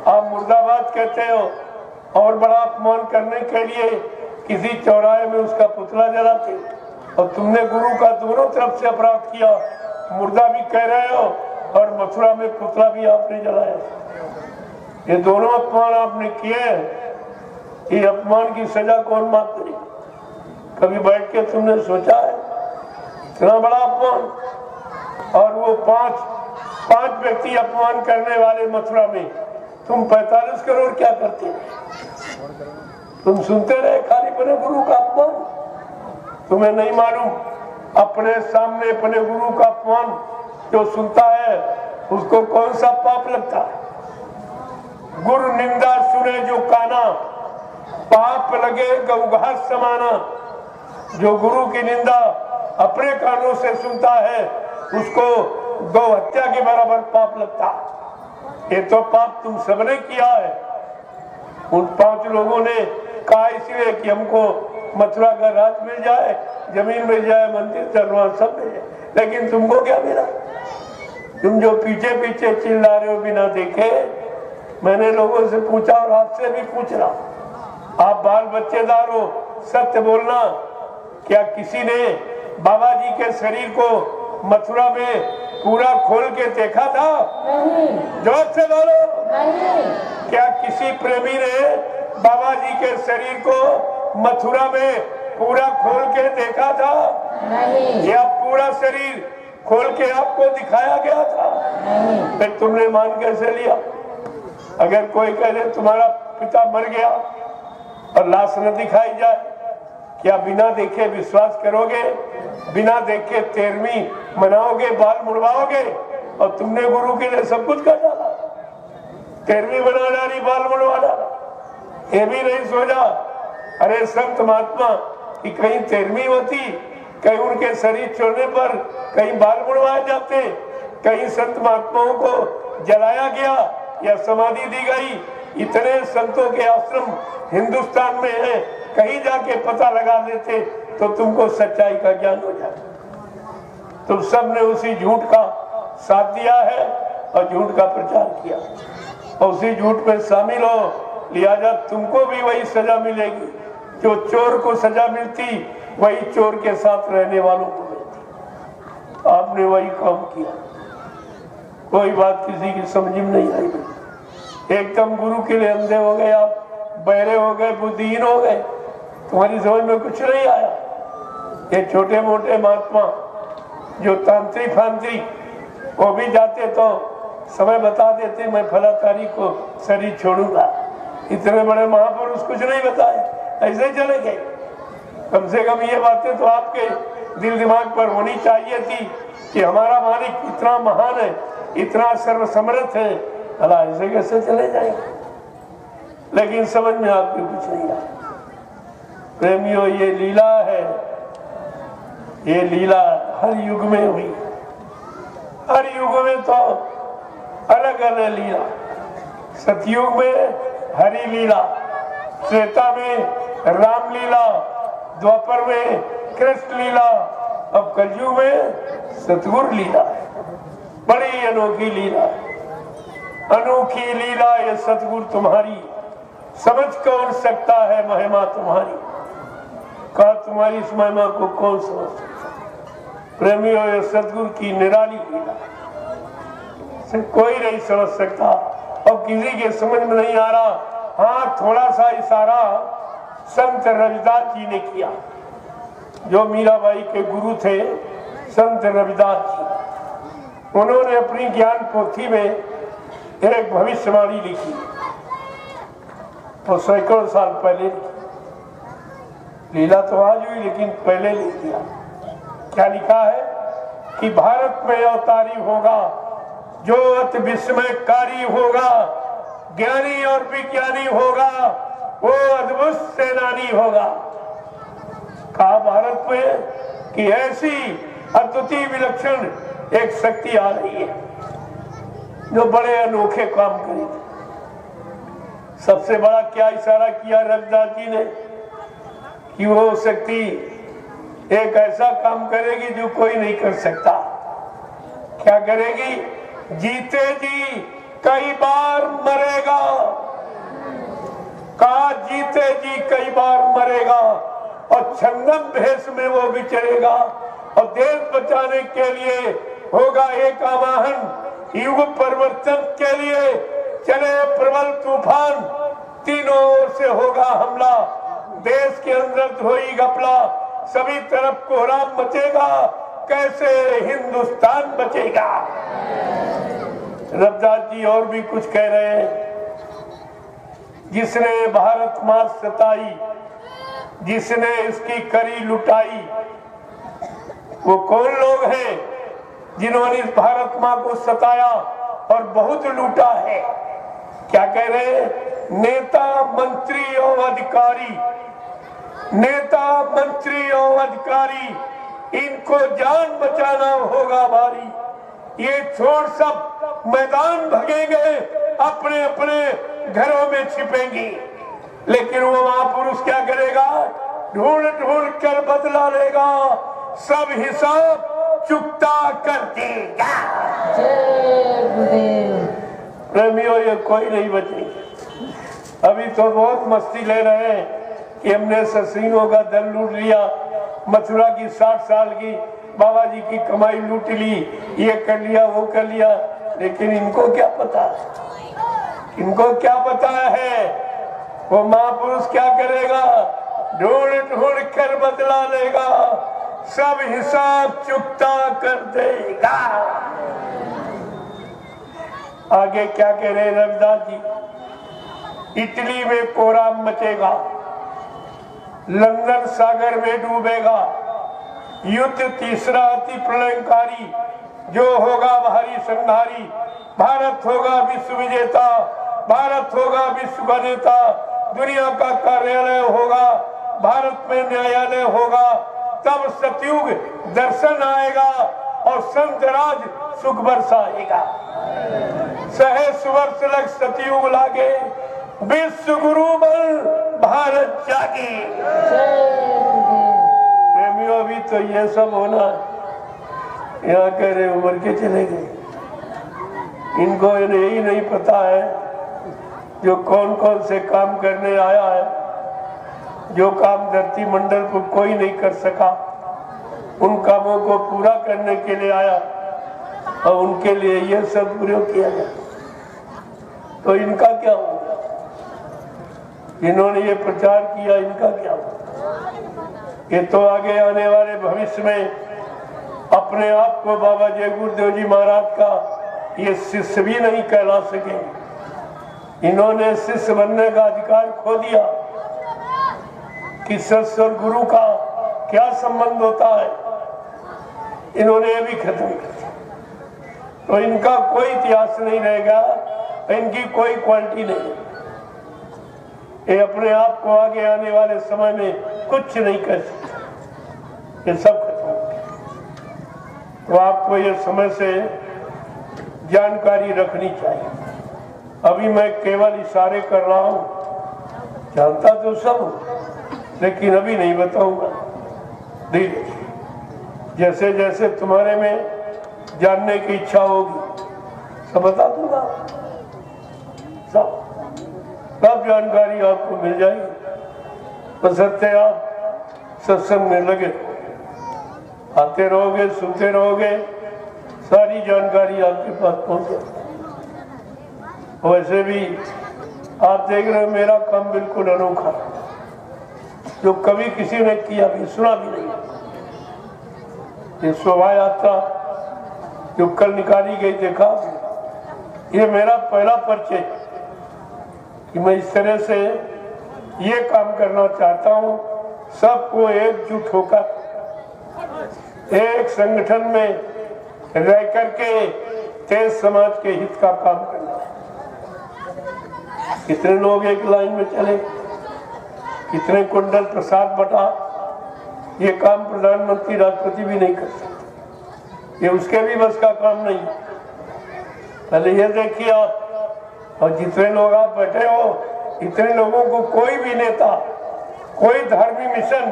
आप मुर्दाबाद कहते हो और बड़ा अपमान करने के लिए किसी चौराहे में उसका पुतला जलाते, और तुमने गुरु का दोनों तरफ से अपराध किया, मुर्दा भी कह रहे हो और मथुरा में पुतला भी आपने जलाया। ये दोनों अपमान आपने किए हैं। ये अपमान की सजा कौन माफ करेगा? कभी बैठ के तुमने सोचा है? इतना बड़ा अपमान। और वो पांच व्यक्ति अपमान करने वाले मथुरा में, तुम 45 करोड़ क्या करते? तुम सुनते रहे खाली अपने गुरु का अपमान। तुम्हें नहीं मालूम अपने सामने अपने गुरु का अपमान जो सुनता है उसको कौन सा पाप लगता है? गुरु निंदा सुने जो काना, पाप लगे गौघास समाना। जो गुरु की निंदा अपने कानों से सुनता है उसको गौ हत्या के बराबर पाप लगता। ये तो पाप तुम सबने किया है। उन 5 लोगों ने कहा इसलिए कि हमको मथुरा का राज मिल जाए, जमीन मिल जाए, मंदिर दरबार सब मिल जाए, लेकिन तुमको क्या मिला? तुम जो पीछे पीछे चिल्ला रहे हो बिना देखे, मैंने लोगों से पूछा और आपसे भी पूछ रहा, आप बाल बच्चेदार हो, सत्य बोलना, क्या किसी ने बाबा जी के शरीर को मथुरा में पूरा खोल के देखा था? नहीं। जोर से बोलो। नहीं। क्या किसी प्रेमी ने बाबा जी के शरीर को मथुरा में पूरा खोल के देखा था? नहीं। या पूरा शरीर खोल के आपको दिखाया गया था? नहीं। फिर तुमने मान कैसे लिया? अगर कोई कह दे तुम्हारा पिता मर गया और लाश न दिखाई जाए, क्या बिना देखे विश्वास करोगे? बिना देखे 13वीं मनाओगे, बाल मुड़वाओगे? और तुमने गुरु के लिए सब कुछ कर डाला, 13वीं बना डाली, बाल मुड़वा डाला। ये भी नहीं सोचा अरे संत महात्मा कि कहीं 13वीं होती, कहीं उनके शरीर छोड़ने पर कहीं बाल मुड़वाए जाते, कहीं संत महात्माओं को जलाया गया या समाधि दी गई। इतने संतों के आश्रम हिंदुस्तान में हैं, कहीं जाके पता लगा लेते तो तुमको सच्चाई का ज्ञान हो जाता। तुम सब ने उसी झूठ का साथ दिया है और झूठ का प्रचार किया और उसी झूठ में शामिल हो, लिहाजा तुमको भी वही सजा मिलेगी जो चोर को सजा मिलती, वही चोर के साथ रहने वालों को मिलती। आपने वही काम किया, कोई बात किसी की समझ में नहीं आई। एकदम गुरु के लिए अंधे हो गए, आप बहरे हो गए, बुद्धिहीन हो गए, तुम्हारी समझ में कुछ नहीं आया। ये छोटे मोटे महात्मा जो तांत्रिक फांत्रिक वो भी जाते तो समय बता देते, मैं फला तारीख को शरीर छोड़ूंगा। इतने बड़े महापुरुष कुछ नहीं बताए, ऐसे ही चले गए। कम से कम ये बातें तो आपके दिल दिमाग पर होनी चाहिए थी कि हमारा मालिक इतना महान है, इतना सर्वसमर्थ है, भला ऐसे कैसे चले जाएंगे? लेकिन समझ में आपको कुछ नहीं आया। प्रेमियों, ये लीला है, ये लीला हर युग में हुई, हर युग में तो अलग अलग लीला। सतयुग में हरि लीला, त्रेता में राम लीला, द्वापर में कृष्ण लीला, अब कलयुग में सतगुरु लीला है। बड़ी अनोखी लीला, अनोखी लीला ये सतगुरु तुम्हारी, समझ कौन सकता है महिमा तुम्हारी? कहा तुम्हारी इस महिमा को कौन समझ सकता? प्रेमियों, ये सतगुरु की निराली लीला से कोई नहीं समझ सकता और किसी के समझ में नहीं आ रहा। हाँ, थोड़ा सा इशारा संत रविदास जी ने किया, जो मीराबाई के गुरु थे, संत रविदास जी। उन्होंने अपनी ज्ञान पोथी में एक भविष्यवाणी लिखी, तो सैकड़ों साल पहले लिखी। लीला तो आज हुई, लेकिन पहले लिख दिया। क्या लिखा है कि भारत में अवतारी होगा जो अति विस्मयकारी होगा, ज्ञानी और विज्ञानी होगा, वो अद्भुत सेनानी होगा। कहा भारत में कि ऐसी अद्वितीय विलक्षण एक शक्ति आ रही है जो बड़े अनोखे काम करेगी। सबसे बड़ा क्या इशारा किया रविदास जी ने कि वो शक्ति एक ऐसा काम करेगी जो कोई नहीं कर सकता। क्या करेगी? जीते जी कई बार मरेगा। कहा जीते जी कई बार मरेगा और छंदम भेष में वो विचरेगा और देश बचाने के लिए होगा एक आवाहन। युग परिवर्तन के लिए चले प्रबल तूफान, तीनों ओर से होगा हमला। देश के अंदर धोई घपला, सभी तरफ कोहराम मचेगा, कैसे हिंदुस्तान बचेगा। रविदास जी और भी कुछ कह रहे हैं। जिसने भारत माँ सताई, जिसने इसकी करी लुटाई, वो कौन लोग हैं जिन्होंने इस भारत माँ को सताया और बहुत लूटा है? क्या कह रहे हैं? नेता मंत्री और अधिकारी, नेता मंत्री और अधिकारी, इनको जान बचाना होगा भारी। ये छोड़ सब मैदान भगेंगे, अपने अपने घरों में छिपेंगे। लेकिन वो महापुरुष क्या करेगा? ढूंढ ढूंढ कर बदला लेगा, सब हिसाब चुकता कर देगा। जय गुरुदेव। प्रेमियों, ये कोई नहीं बचेंगे। अभी तो बहुत मस्ती ले रहे हैं कि हमने ससुरों का दल लूट लिया, मथुरा की 60 साल की बाबा जी की कमाई लूट ली, ये कर लिया वो कर लिया। लेकिन इनको क्या पता, इनको क्या पता है वो महापुरुष क्या करेगा? ढूंढ ढूंढ कर बदला लेगा, सब हिसाब चुकता कर देगा। आगे क्या कह रहे रविदास जी? इटली में कोहराम मचेगा, लंदन सागर में डूबेगा, युद्ध तीसरा अति प्रलयकारी, जो होगा भारी संहारी। भारत होगा विश्व विजेता, भारत होगा विश्व का नेता, दुनिया का कार्यालय होगा, भारत में न्यायालय होगा। तब सतयुग दर्शन आएगा और संत राज सुख बरसाएगा। सहे सुवर्ष लग सतयुग लागे, विश्व गुरु बल भारत जागे। प्रेमियों, अभी तो ये सब होना है। यहाँ कह रहे उम्र के चले गए, इनको यही नहीं पता है जो कौन कौन से काम करने आया है, जो काम धरती मंडल पर कोई नहीं कर सका, उन कामों को पूरा करने के लिए आया और उनके लिए ये सब प्रयोग किया गया। तो इनका क्या होगा? इन्होंने ये प्रचार किया, इनका क्या होगा? ये तो आगे आने वाले भविष्य में अपने आप को बाबा जय गुरुदेव जी महाराज का ये शिष्य भी नहीं कहला सके। इन्होंने शिष्य बनने का अधिकार खो दिया कि शिष्य और गुरु का क्या संबंध होता है, इन्होंने ये भी खत्म कर दिया। तो इनका कोई इतिहास नहीं रहेगा, इनकी कोई क्वालिटी नहीं। ये अपने आप को आगे आने वाले समय में कुछ नहीं कर सकते, ये सब खत्म हो गया। तो आपको ये समय से जानकारी रखनी चाहिए। अभी मैं केवल इशारे कर रहा हूं, जानता तो सब हूं, लेकिन अभी नहीं बताऊंगा। धीरे जैसे जैसे तुम्हारे में जानने की इच्छा होगी सब बता दूंगा, सब जानकारी आपको मिल जाएगी। बशर्ते आप सत्संग में लगे, आते रहोगे, सुनते रहोगे, सारी जानकारी आपके पास पहुंच जाएगी। वैसे भी आप देख रहे हो मेरा काम बिल्कुल अनोखा, जो कभी किसी ने किया भी, सुना भी नहीं। ये शोभा यात्रा जो कल निकाली गई, देखा, ये मेरा पहला परिचय कि मैं इस तरह से ये काम करना चाहता हूँ। सबको एकजुट होकर एक संगठन में रह करके तेज समाज के हित का काम करना। कितने लोग एक लाइन में चले, कितने कुंडल प्रसाद बटा, ये काम प्रधानमंत्री राष्ट्रपति भी नहीं कर सकते, ये उसके भी बस का काम नहीं। पहले ये देखिए आप, और जितने लोग आप बैठे हो, इतने लोगों को कोई भी नेता, कोई धार्मिक मिशन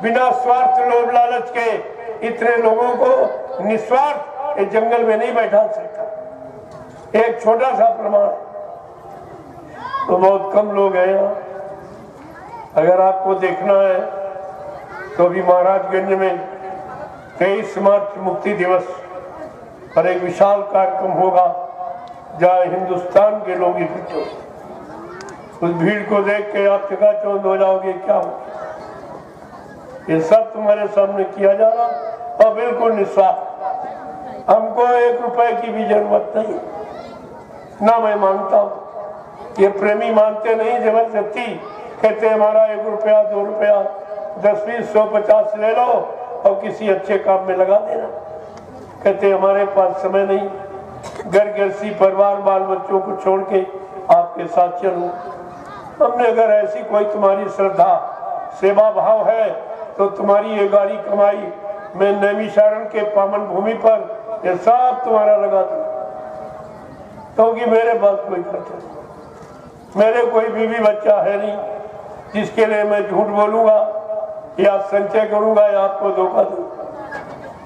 बिना स्वार्थ लोभ लालच के इतने लोगों को निस्वार्थ इस जंगल में नहीं बैठा सकता। एक छोटा सा प्रमाण, तो बहुत कम लोग हैं यहाँ। अगर आपको देखना है तो भी महाराजगंज में 23 मार्च मुक्ति दिवस पर एक विशाल कार्यक्रम होगा, जहाँ हिंदुस्तान के लोग इकट्ठे होंगे। उस भीड़ को देख के आप चकाचौंध हो जाओगे, क्या हो ये सब तुम्हारे सामने किया जा रहा, और बिल्कुल निस्वार्थ। हमको 1 रुपए की भी जरूरत नहीं, ना मैं मांगता हूँ। ये प्रेमी मानते नहीं, जबरदस्ती कहते हमारा 1 रुपया 2 रुपया 10 20 100 50 ले लो और किसी अच्छे काम में लगा देना। कहते हमारे पास समय नहीं, घर गृहस्थी परिवार बाल बच्चों को छोड़ के आपके साथ चलूं। हमने अगर ऐसी कोई तुम्हारी श्रद्धा सेवा भाव है तो तुम्हारी ये गाड़ी कमाई मैं नैमिषारण के पावन भूमि पर ये सब तुम्हारा लगा दूं, क्योंकि मेरे पास कोई खर्चा नहीं, मेरे कोई बीवी बच्चा है नहीं जिसके लिए मैं झूठ बोलूंगा या संचय करूंगा या आपको धोखा दूंगा।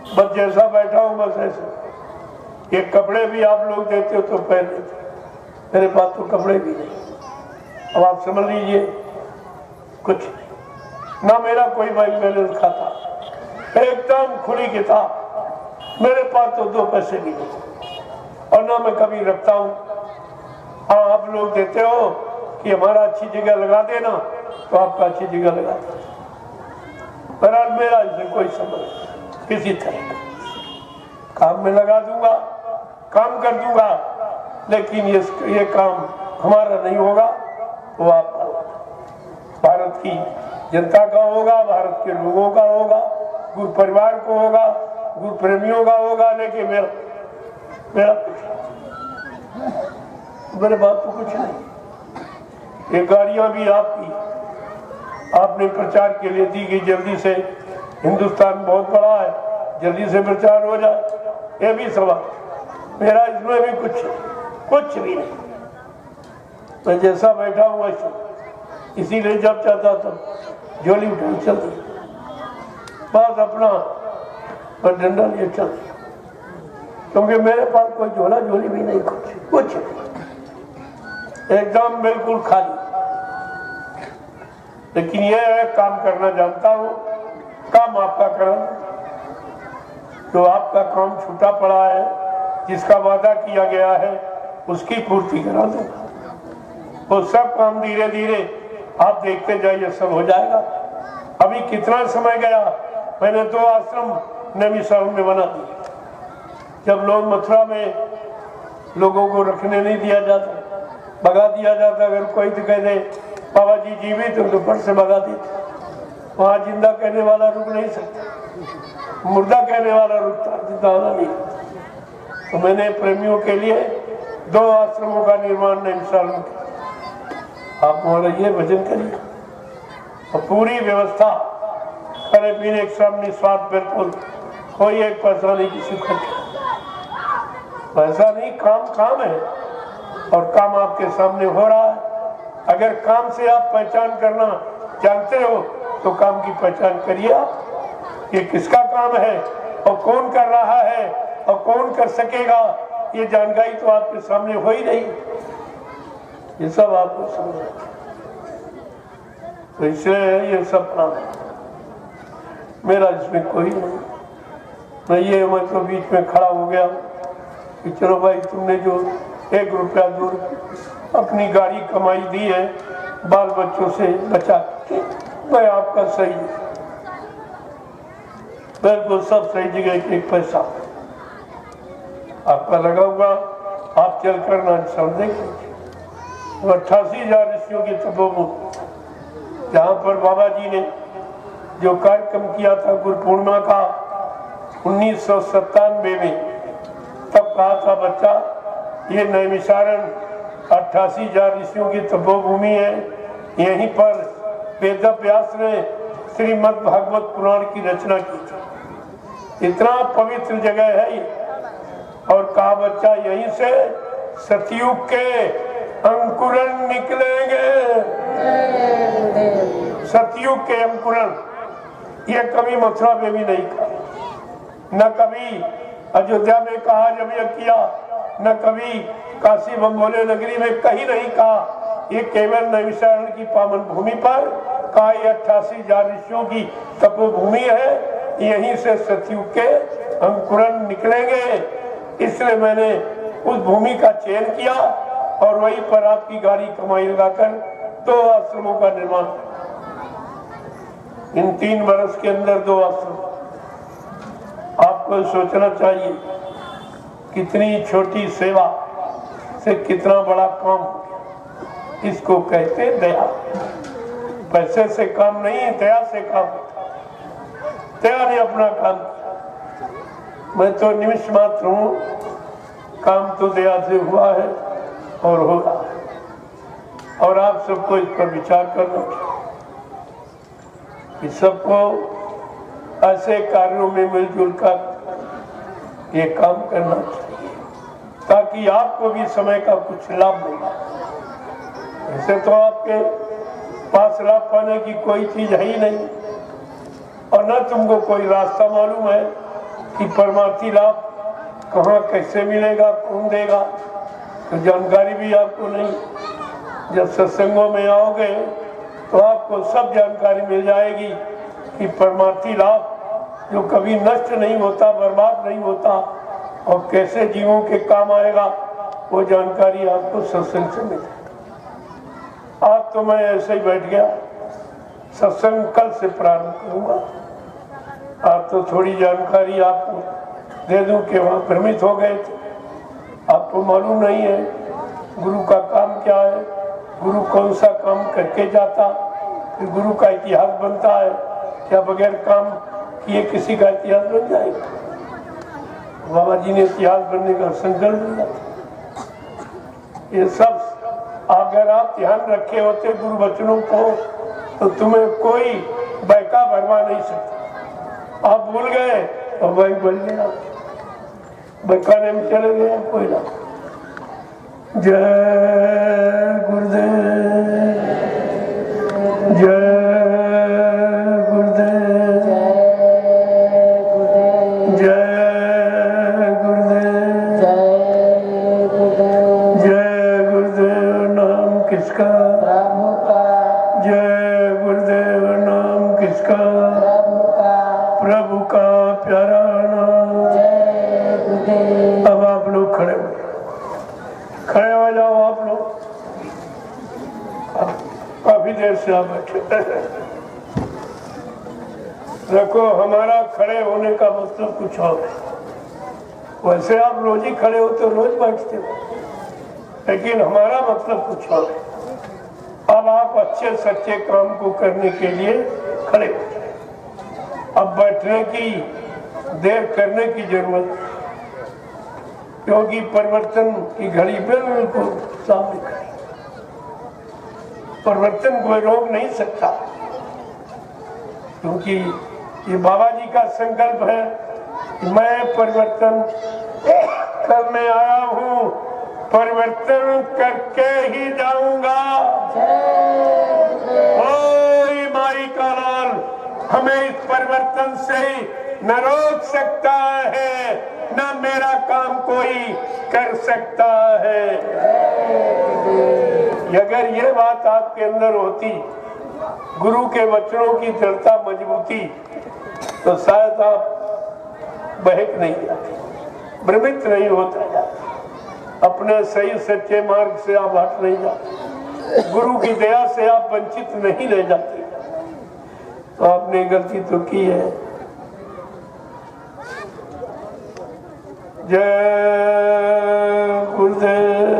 बस जैसा बैठा हूं बस ऐसे। ये कपड़े भी आप लोग देते हो तो पहन लेते, मेरे पास तो कपड़े भी नहीं। अब आप समझ लीजिए कुछ नहीं, ना मेरा कोई बैंक बैलेंस खाता, एकदम खुली किताब। मेरे पास तो 2 पैसे भी नहीं और ना मैं कभी रखता हूँ। हाँ, आप लोग देते हो कि हमारा अच्छी जगह लगा देना, तो आपका अच्छी जगह लगा देना। बहरहाल मेरा इसमें कोई संबंध किसी तरह का, काम में लगा दूंगा, काम कर दूंगा, लेकिन ये काम हमारा नहीं होगा, वो आपका होगा, भारत की जनता का होगा, भारत के लोगों का होगा, गुरु परिवार को होगा, गुरु प्रेमियों का होगा, लेकिन मेरा मेरे बात तो कुछ नहीं। ये गाड़ियां भी आपकी, आपने प्रचार के लिए दी गई, जल्दी से, हिंदुस्तान बहुत बड़ा है, जल्दी से प्रचार हो जाए, ये भी सवाल। मेरा इसमें भी कुछ भी नहीं। मैं जैसा बैठा हूँ वैसे, इसीलिए जब चाहता तब झोली उठाई चल दी, बस अपना पर डंडा लिए चल दी, क्योंकि मेरे पास कोई झोला झोली भी नहीं, कुछ एकदम बिल्कुल खाली। लेकिन यह है, काम करना जानता हूँ, काम आपका करा, जो आपका काम छूटा पड़ा है, जिसका वादा किया गया है, उसकी पूर्ति करा दूंगा। वो सब काम धीरे धीरे आप देखते जाइए, सब हो जाएगा। अभी कितना समय गया, मैंने 2 आश्रम नैमिषारण्य में बना दिए। जब लोग मथुरा में लोगों को रखने नहीं दिया जाता, भगा दिया जाता, अगर कोई तो कह दे बाबा जी जीवित तो फट से भगा देते। वहां जिंदा कहने वाला रुक नहीं सकता, मुर्दा कहने वाला रुकता, जिंदा वाला नहीं। तो मैंने प्रेमियों के लिए 2 आश्रमों का निर्माण नैमिषारण्य में किया। आप वहां रहिए, भजन करिए, और पूरी व्यवस्था, खाने पीने के सब निस्वार्थ, बिल्कुल कोई एक पैसा नहीं किसी को, पैसा नहीं, काम है, और काम आपके सामने हो रहा है। अगर काम से आप पहचान करना जानते हो तो काम की पहचान करिए आप, ये किसका काम है और कौन कर रहा है और कौन कर सकेगा, ये जानकारी तो आपके सामने हो ही नहीं। ये सब आपको समझना, तो इसलिए ये सब काम है, मेरा इसमें कोई नहीं। मैं तो बीच में खड़ा हो गया कि चलो भाई, तुमने जो 1 रुपया दूर अपनी गाड़ी कमाई दी है, बाल बच्चों से बचा, मैं आपका सही, बिल्कुल सब सही जगह, 1 पैसा आपका लगा हुआ, आप चल कर ना समझेंगे। 88,000 ऋषियों की तपोभूमि, जहाँ पर बाबा जी ने जो कार्यक्रम किया था गुरु पूर्णिमा का 1997 में, तब कहा था बच्चा, ये नैमिषारण्य 88,000 ऋषियों की तपोभूमि है, यहीं पर वेद व्यास ने श्रीमद् भागवत पुराण की रचना की थी। इतना पवित्र जगह है ये, और कहा बच्चा, यहीं से सतयुग के अंकुरन निकलेंगे। सतयुग के अंकुरन, ये कभी मथुरा में भी नहीं कहा, न कभी अयोध्या में कहा जब यह किया, न कभी काशी बम्बोले नगरी में कहीं नहीं कहा। ये केवल नैमिषारण्य की पावन भूमि पर कहा, ये 88,000 ऋषियों की तपोभूमि है, यहीं से सतयुग के अंकुरन निकलेंगे। इसलिए मैंने उस भूमि का चयन किया और वहीं पर आपकी गाड़ी कमाई लगाकर 2 आश्रमों का निर्माण, इन 3 वर्ष के अंदर 2 आश्रम। आपको सोचना चाहिए कितनी छोटी सेवा से कितना बड़ा काम। इसको कहते दया। पैसे से काम नहीं, दया से काम होता। दया ने अपना काम किया, मैं तो निमिष मात्र हूँ, काम तो दया से हुआ है और होगा। और आप सबको इस पर विचार करना चाहिए कि सबको ऐसे कार्यों में मिलजुल कर ये काम करना चाहिए, ताकि आपको भी समय का कुछ लाभ मिले। ऐसे तो आपके पास लाभ पाने की कोई चीज है ही नहीं, और न तुमको कोई रास्ता मालूम है कि परमार्थी लाभ कहाँ कैसे मिलेगा, कौन देगा, तो जानकारी भी आपको नहीं। जब सत्संगों में आओगे तो आपको सब जानकारी मिल जाएगी कि परमार्थी लाभ जो कभी नष्ट नहीं होता, बर्बाद नहीं होता और कैसे जीवों के काम आएगा, वो जानकारी आपको सत्संग से मिलेगी। आज तो मैं ऐसे ही बैठ गया, सत्संग कल से प्रारंभ करूंगा। आप तो थोड़ी जानकारी आपको दे दूं कि वहाँ भ्रमित हो गए थे, आपको मालूम नहीं है गुरु का काम क्या है, गुरु कौन सा काम करके जाता, फिर गुरु का इतिहास बनता है क्या बगैर काम किए किसी का इतिहास बन जाएगा? बाबा जी ने इतिहास बनने का संकल्प लिया था। ये सब अगर आप ध्यान रखे होते गुरु वचनों को तो तुम्हें कोई बैका भरवा नहीं सकता। आप भूल गए और वही बन गया, बैकाने में चले गए कोई ना। जय गुरुदेव, जय गुरुदेव, जय गुरुदेव, जय गुरुदेव। नाम किसका? प्रभु का। जय गुरुदेव। नाम किसका? प्रभु का। प्रभु का प्यारा नाम। जय गुरुदेव। अब आप लोग खड़े हो जाओ। आप लोग काफी देर से आप बैठे देखो, हमारा खड़े होने का मतलब कुछ और है। वैसे आप रोज ही खड़े हो तो रोज बैठते हो, लेकिन हमारा मतलब कुछ और है। अब आप अच्छे सच्चे काम को करने के लिए खड़े हो जाए। अब बैठने की देर करने की जरूरत है, क्योंकि परिवर्तन की घड़ी बिल्कुल सामने खड़ी। परिवर्तन कोई रोक नहीं सकता, क्योंकि ये बाबा जी का संकल्प है कि मैं परिवर्तन करने आया हूँ, परिवर्तन करके ही जाऊंगा। कोई माई का लाल हमें इस परिवर्तन से न रोक सकता है, न मेरा काम कोई कर सकता है। अगर ये बात आपके अंदर होती, गुरु के वचनों की दृढ़ता मजबूती, तो शायद आप बहक नहीं जाते, भ्रमित नहीं होता जाते, अपने सही सच्चे मार्ग से आप हट नहीं जाते, गुरु की दया से आप वंचित नहीं रह जाते। तो आपने गलती तो की है। जय गुरुदेव,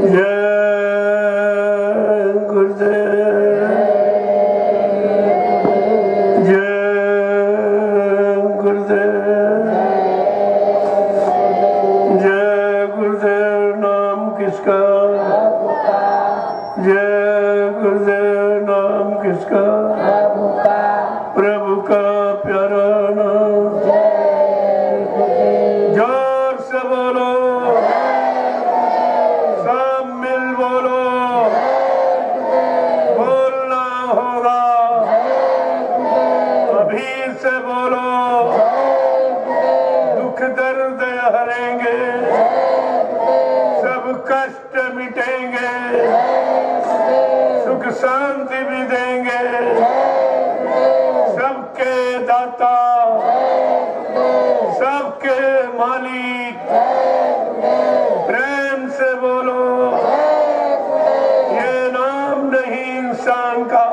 जय गुरुदेव, जय गुरुदेव, जय गुरुदेव। नाम किसका? जय गुरुदेव। नाम किसका? प्रभु का। प्रभु का प्यारा नाम। जोर से बोलो, सब मिल बोलो, बोलना होगा, अभी से बोलो। दुख दर्द हरेंगे, सब कष्ट मिटेंगे, सुख शांति भी देंगे, सबके दाता, सबके मालिक। प्रेम से बोलो, ये नाम नहीं इंसान का,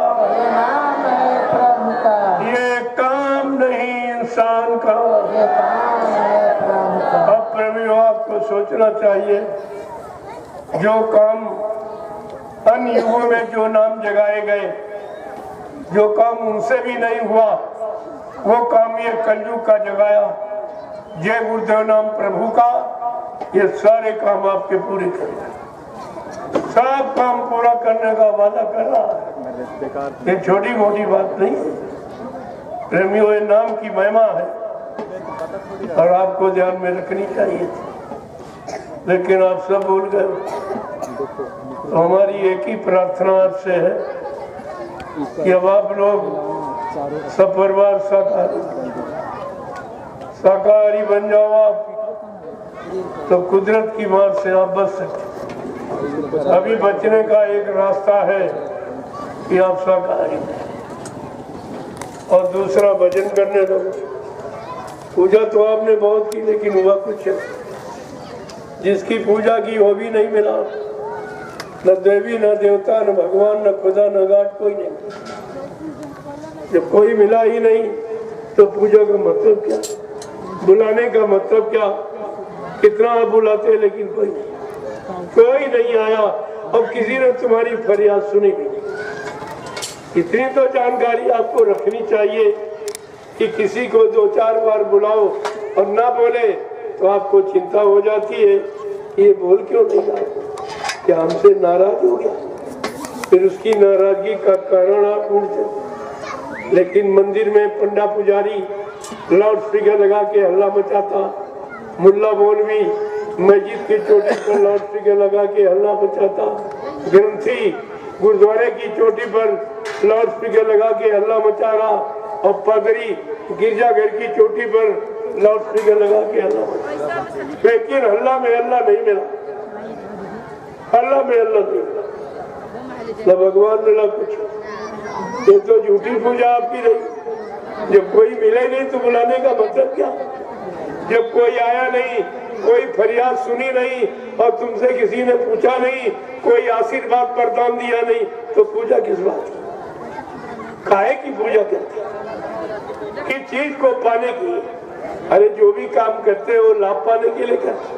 नाम है प्रभु का। ये काम नहीं इंसान का। ये काम है प्रभु का। अब प्रेमियों, आपको सोचना चाहिए, जो काम अन्य युगों में जो नाम जगाए गए, जो काम उनसे भी नहीं हुआ, वो काम ये कलयुग का जगाया। जय गुरुदेव नाम प्रभु का, ये सारे काम आपके पूरे करेगा, सब काम पूरा करने का वादा कर रहा है। ये छोटी मोटी बात नहीं है प्रेमियों, ये नाम की महिमा है और आपको ध्यान में रखनी चाहिए, लेकिन आप सब भूल गए। तो हमारी एक ही प्रार्थना आपसे है कि अब आप लोग सपरिवार शाकाहारी बन जाओ आप, तो कुदरत की मार से आप बच सकते। अभी बचने का एक रास्ता है कि आप शाकाहारी, और दूसरा भजन करने दो। पूजा तो आपने बहुत की, लेकिन हुआ कुछ है। जिसकी पूजा की वो भी नहीं मिला, न देवी न देवता न भगवान न खुदा न गाट, कोई नहीं। जब कोई मिला ही नहीं तो पूजा का मतलब क्या, बुलाने का मतलब क्या? कितना आप बुलाते लेकिन कोई नहीं आया, और किसी ने तुम्हारी फरियाद सुनी भी नहीं। इतनी तो जानकारी आपको रखनी चाहिए कि किसी को 2-4 बार बुलाओ और ना बोले तो आपको चिंता हो जाती है, ये बोल क्यों नहीं रहा, क्या हमसे नाराज हो गया? फिर उसकी नाराजगी का कारण आप ढूंढते। लेकिन मंदिर में पंडा पुजारी लाउड स्पीकर लगा के हल्ला मचाता, मुल्ला मौलवी मस्जिद की चोटी पर लाउड स्पीकर लगा के हल्ला मचाता, ग्रंथी गुरुद्वारे की चोटी पर लाउड स्पीकर लगा के हल्ला मचा रहा, और पादरी गिरजाघर की चोटी पर लाउड स्पीकर लगा के हल्ला मचा। लेकिन हल्ला में अल्लाह नहीं मिला, हल्ला में अल्लाह नहीं मिला, न भगवान मिला कुछ। ये तो झूठी पूजा आपकी रही। जब कोई मिले नहीं तो बुलाने का मतलब क्या? जब कोई आया नहीं, कोई फरियाद सुनी नहीं, और तुमसे किसी ने पूछा नहीं, कोई आशीर्वाद प्रदान दिया नहीं, तो पूजा किस बात की? काहे की पूजा करते हैं? किस चीज को पाने की? अरे जो भी काम करते हो लाभ पाने के लिए करते,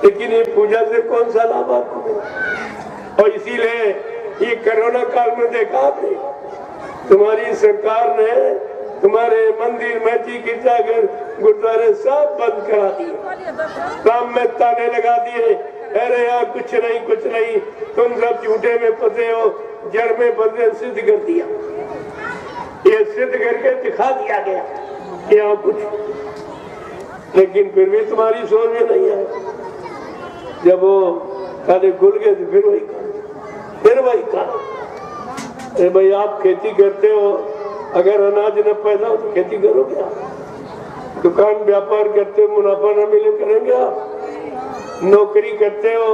लेकिन ये पूजा से कौन सा लाभ आपको मिला? और इसीलिए ये कोरोना काल में देखा आपने, तुम्हारी सरकार ने तुम्हारे मंदिर मस्जिद गिरजाघर गुरुद्वारे सब बंद करा दिए, काम में ताले लगा दिए। अरे यार कुछ नहीं, तुम सब झूठे में फंसे हो, जड़ में फंसे, सिद्ध कर दिया। ये सिद्ध करके दिखा दिया गया कि यहाँ कुछ, लेकिन फिर भी तुम्हारी सोच में नहीं है। जब वो ताले खुल गए तो फिर वही कहा। अरे भाई आप खेती करते हो, अगर अनाज न पैदा हो तो खेती करोगे आप? दुकान व्यापार करते हो, मुनाफा न मिले करेंगे आप? नौकरी करते हो,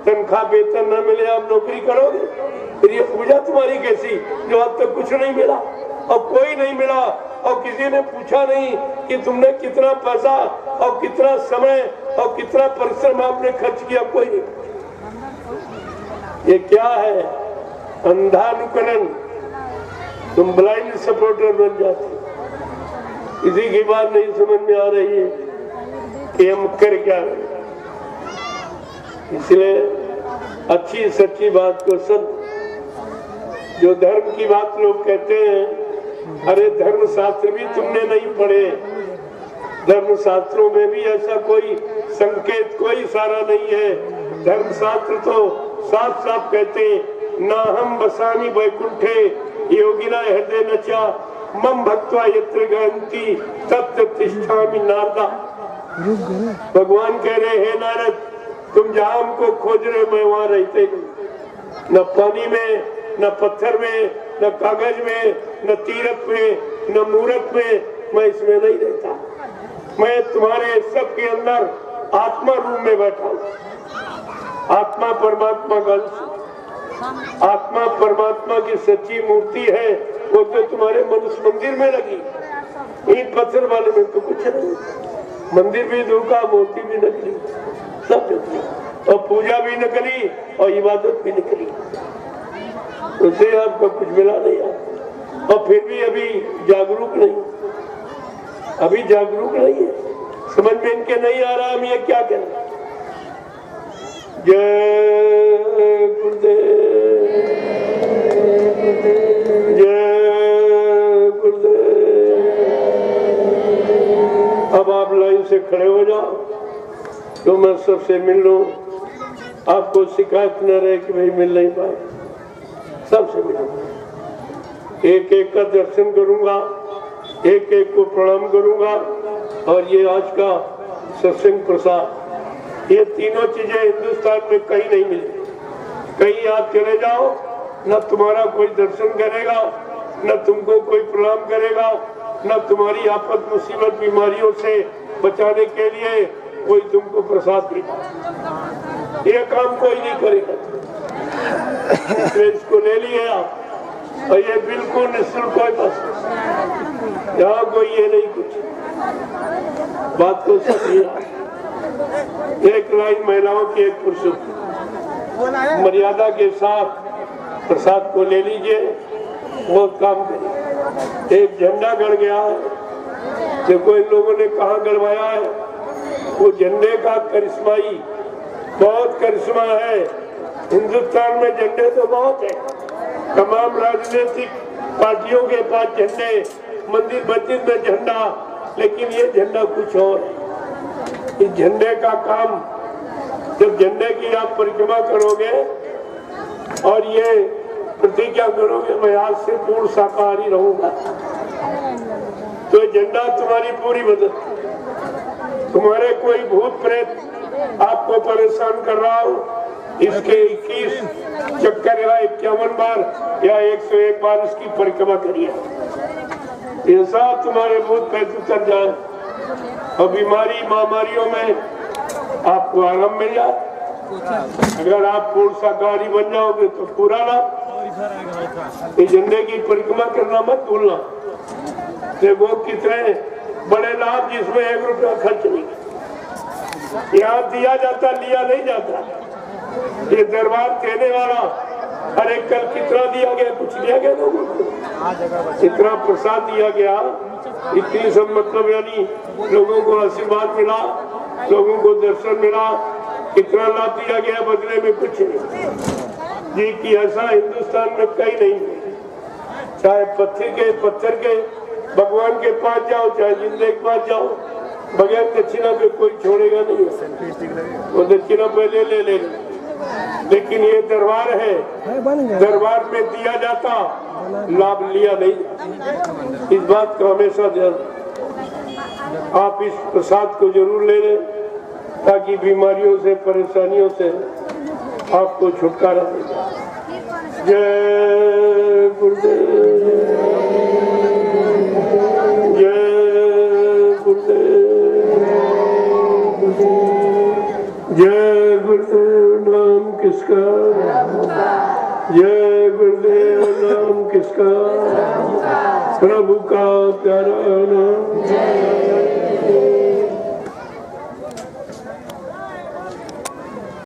तनख्वाह वेतन न मिले आप नौकरी करोगे? फिर ये पूजा तुम्हारी कैसी, जो अब तक कुछ नहीं मिला और कोई नहीं मिला, और किसी ने पूछा नहीं कि तुमने कितना पैसा और कितना समय और कितना परिश्रम आपने खर्च किया, कोई नहीं। ये क्या है? अंधानुकरण। तुम ब्लाइंड सपोर्टर बन जाते। किसी की बात नहीं समझ में आ रही है कि हम कर क्या रहे। इसलिए अच्छी सच्ची बात को सब, जो धर्म की बात लोग कहते हैं, अरे धर्म शास्त्र भी तुमने नहीं पढ़े। धर्म शास्त्रों में भी ऐसा कोई संकेत, कोई इशारा नहीं है। धर्म शास्त्र तो साफ साफ कहते, ना हम बसानी वैकुंठे योगिना हृदय नचा मम भक्त्वा यत्र गहंती तत्र तिष्ठामि नारदा। भगवान कह रहे हैं नारद, तुम जहां हमको खोज रहे मैं वहां रहते नहीं। न पानी में, न पत्थर में, न कागज में, न तीरथ में, न मूर्त में, मैं इसमें नहीं रहता। मैं तुम्हारे सबके अंदर आत्मा रूप में बैठा हूँ। आत्मा परमात्मा का, आत्मा परमात्मा की सच्ची मूर्ति है, वो तो तुम्हारे मनुष्य मंदिर में लगी। ईंट पत्थर वाले में तो कुछ नहीं। मंदिर भी धोखा, मूर्ति भी नकली, सब नकली, और पूजा भी नकली और इबादत भी नकली। उसे आपको कुछ मिला नहीं है, और फिर भी अभी जागरूक नहीं, अभी जागरूक नहीं है। समझ में इनके नहीं आ रहा हम ये क्या करें। जय गुरुदेव, जय गुरुदेव। अब आप लाइन से खड़े हो जाओ तो मैं सबसे मिल लूं, आपको शिकायत न रहे कि भाई मिल नहीं पाए। सबसे मिलूंगा, एक एक का दर्शन करूंगा, एक एक को प्रणाम करूंगा। और ये आज का सत्संग प्रसाद, ये तीनों चीजें हिंदुस्तान में कहीं नहीं मिलती। कहीं आप चले जाओ, न तुम्हारा कोई दर्शन करेगा, न तुमको कोई प्रणाम करेगा, न तुम्हारी आपद मुसीबत बीमारियों से बचाने के लिए कोई तुमको प्रसाद देगा। ये काम कोई नहीं करेगा। इसको ले लिए आप और ये बिल्कुल निःशुल्क कोई बस, यहाँ कोई ये नहीं कुछ बात को समझिए। एक लाइन महिलाओं की, एक पुरुषों की, मर्यादा के साथ प्रसाद को ले लीजिए, वो काम करिए। एक झंडा गड़ गया है, देखो इन लोगों ने कहाँ गड़वाया है। वो झंडे का करिश्माई बहुत करिश्मा है। हिंदुस्तान में झंडे तो बहुत है, तमाम राजनीतिक पार्टियों के पास झंडे, मंदिर मस्जिद में झंडा, लेकिन ये झंडा कुछ और है। इस झंडे का काम, जब झंडे की आप परिक्रमा करोगे और ये प्रतिज्ञा करोगे मैं आज से पूर्ण शाकाहारी रहूंगा, तो झंडा तुम्हारी पूरी मदद, तुम्हारे कोई भूत प्रेत आपको परेशान कर रहा हो, इसके 21 चक्कर या 51 बार या 101 बार इसकी परिक्रमा करिए। ऐसा तुम्हारे भूत प्रेत उतर जाए और बीमारी महामारियों में आपको आराम मिल जाए। अगर आप पूर्ण शाकाहारी बन जाओगे तो पूरा लाभ। इस झंडे की परिक्रमा करना मत भूलना। देखो कितने बड़े लाभ जिसमें 1 रुपया खर्च नहीं, यहाँ दिया जाता, लिया नहीं जाता। ये दरबार देने वाला, अरे कल कितना दिया गया, कुछ दिया गया लोगों को, इतना प्रसाद दिया गया, इतनी सब मतलब यानी लोगों को आशीर्वाद मिला, लोगों को दर्शन मिला, कितना लाभ दिया गया, बदले में कुछ नहीं जी। कि ऐसा हिंदुस्तान में कहीं नहीं, चाहे पत्थर के भगवान के पास जाओ, चाहे जिंदे के पास जाओ, बगैर दक्षिणा पे कोई छोड़ेगा नहीं। वो दक्षिणा पहले ले लेगा, लेकिन ये दरबार है, दरबार में दिया जाता, लाभ लिया नहीं। इस बात का हमेशा ध्यान, आप इस प्रसाद को जरूर ले लें ताकि बीमारियों से, परेशानियों से आपको छुटकारा मिले। जय गुरुदेव, जय गुरुदेव, जय गुरुदेव। नाम किसका? जय गुरुदेव। नाम किसका? प्रभु का प्यारा नाम।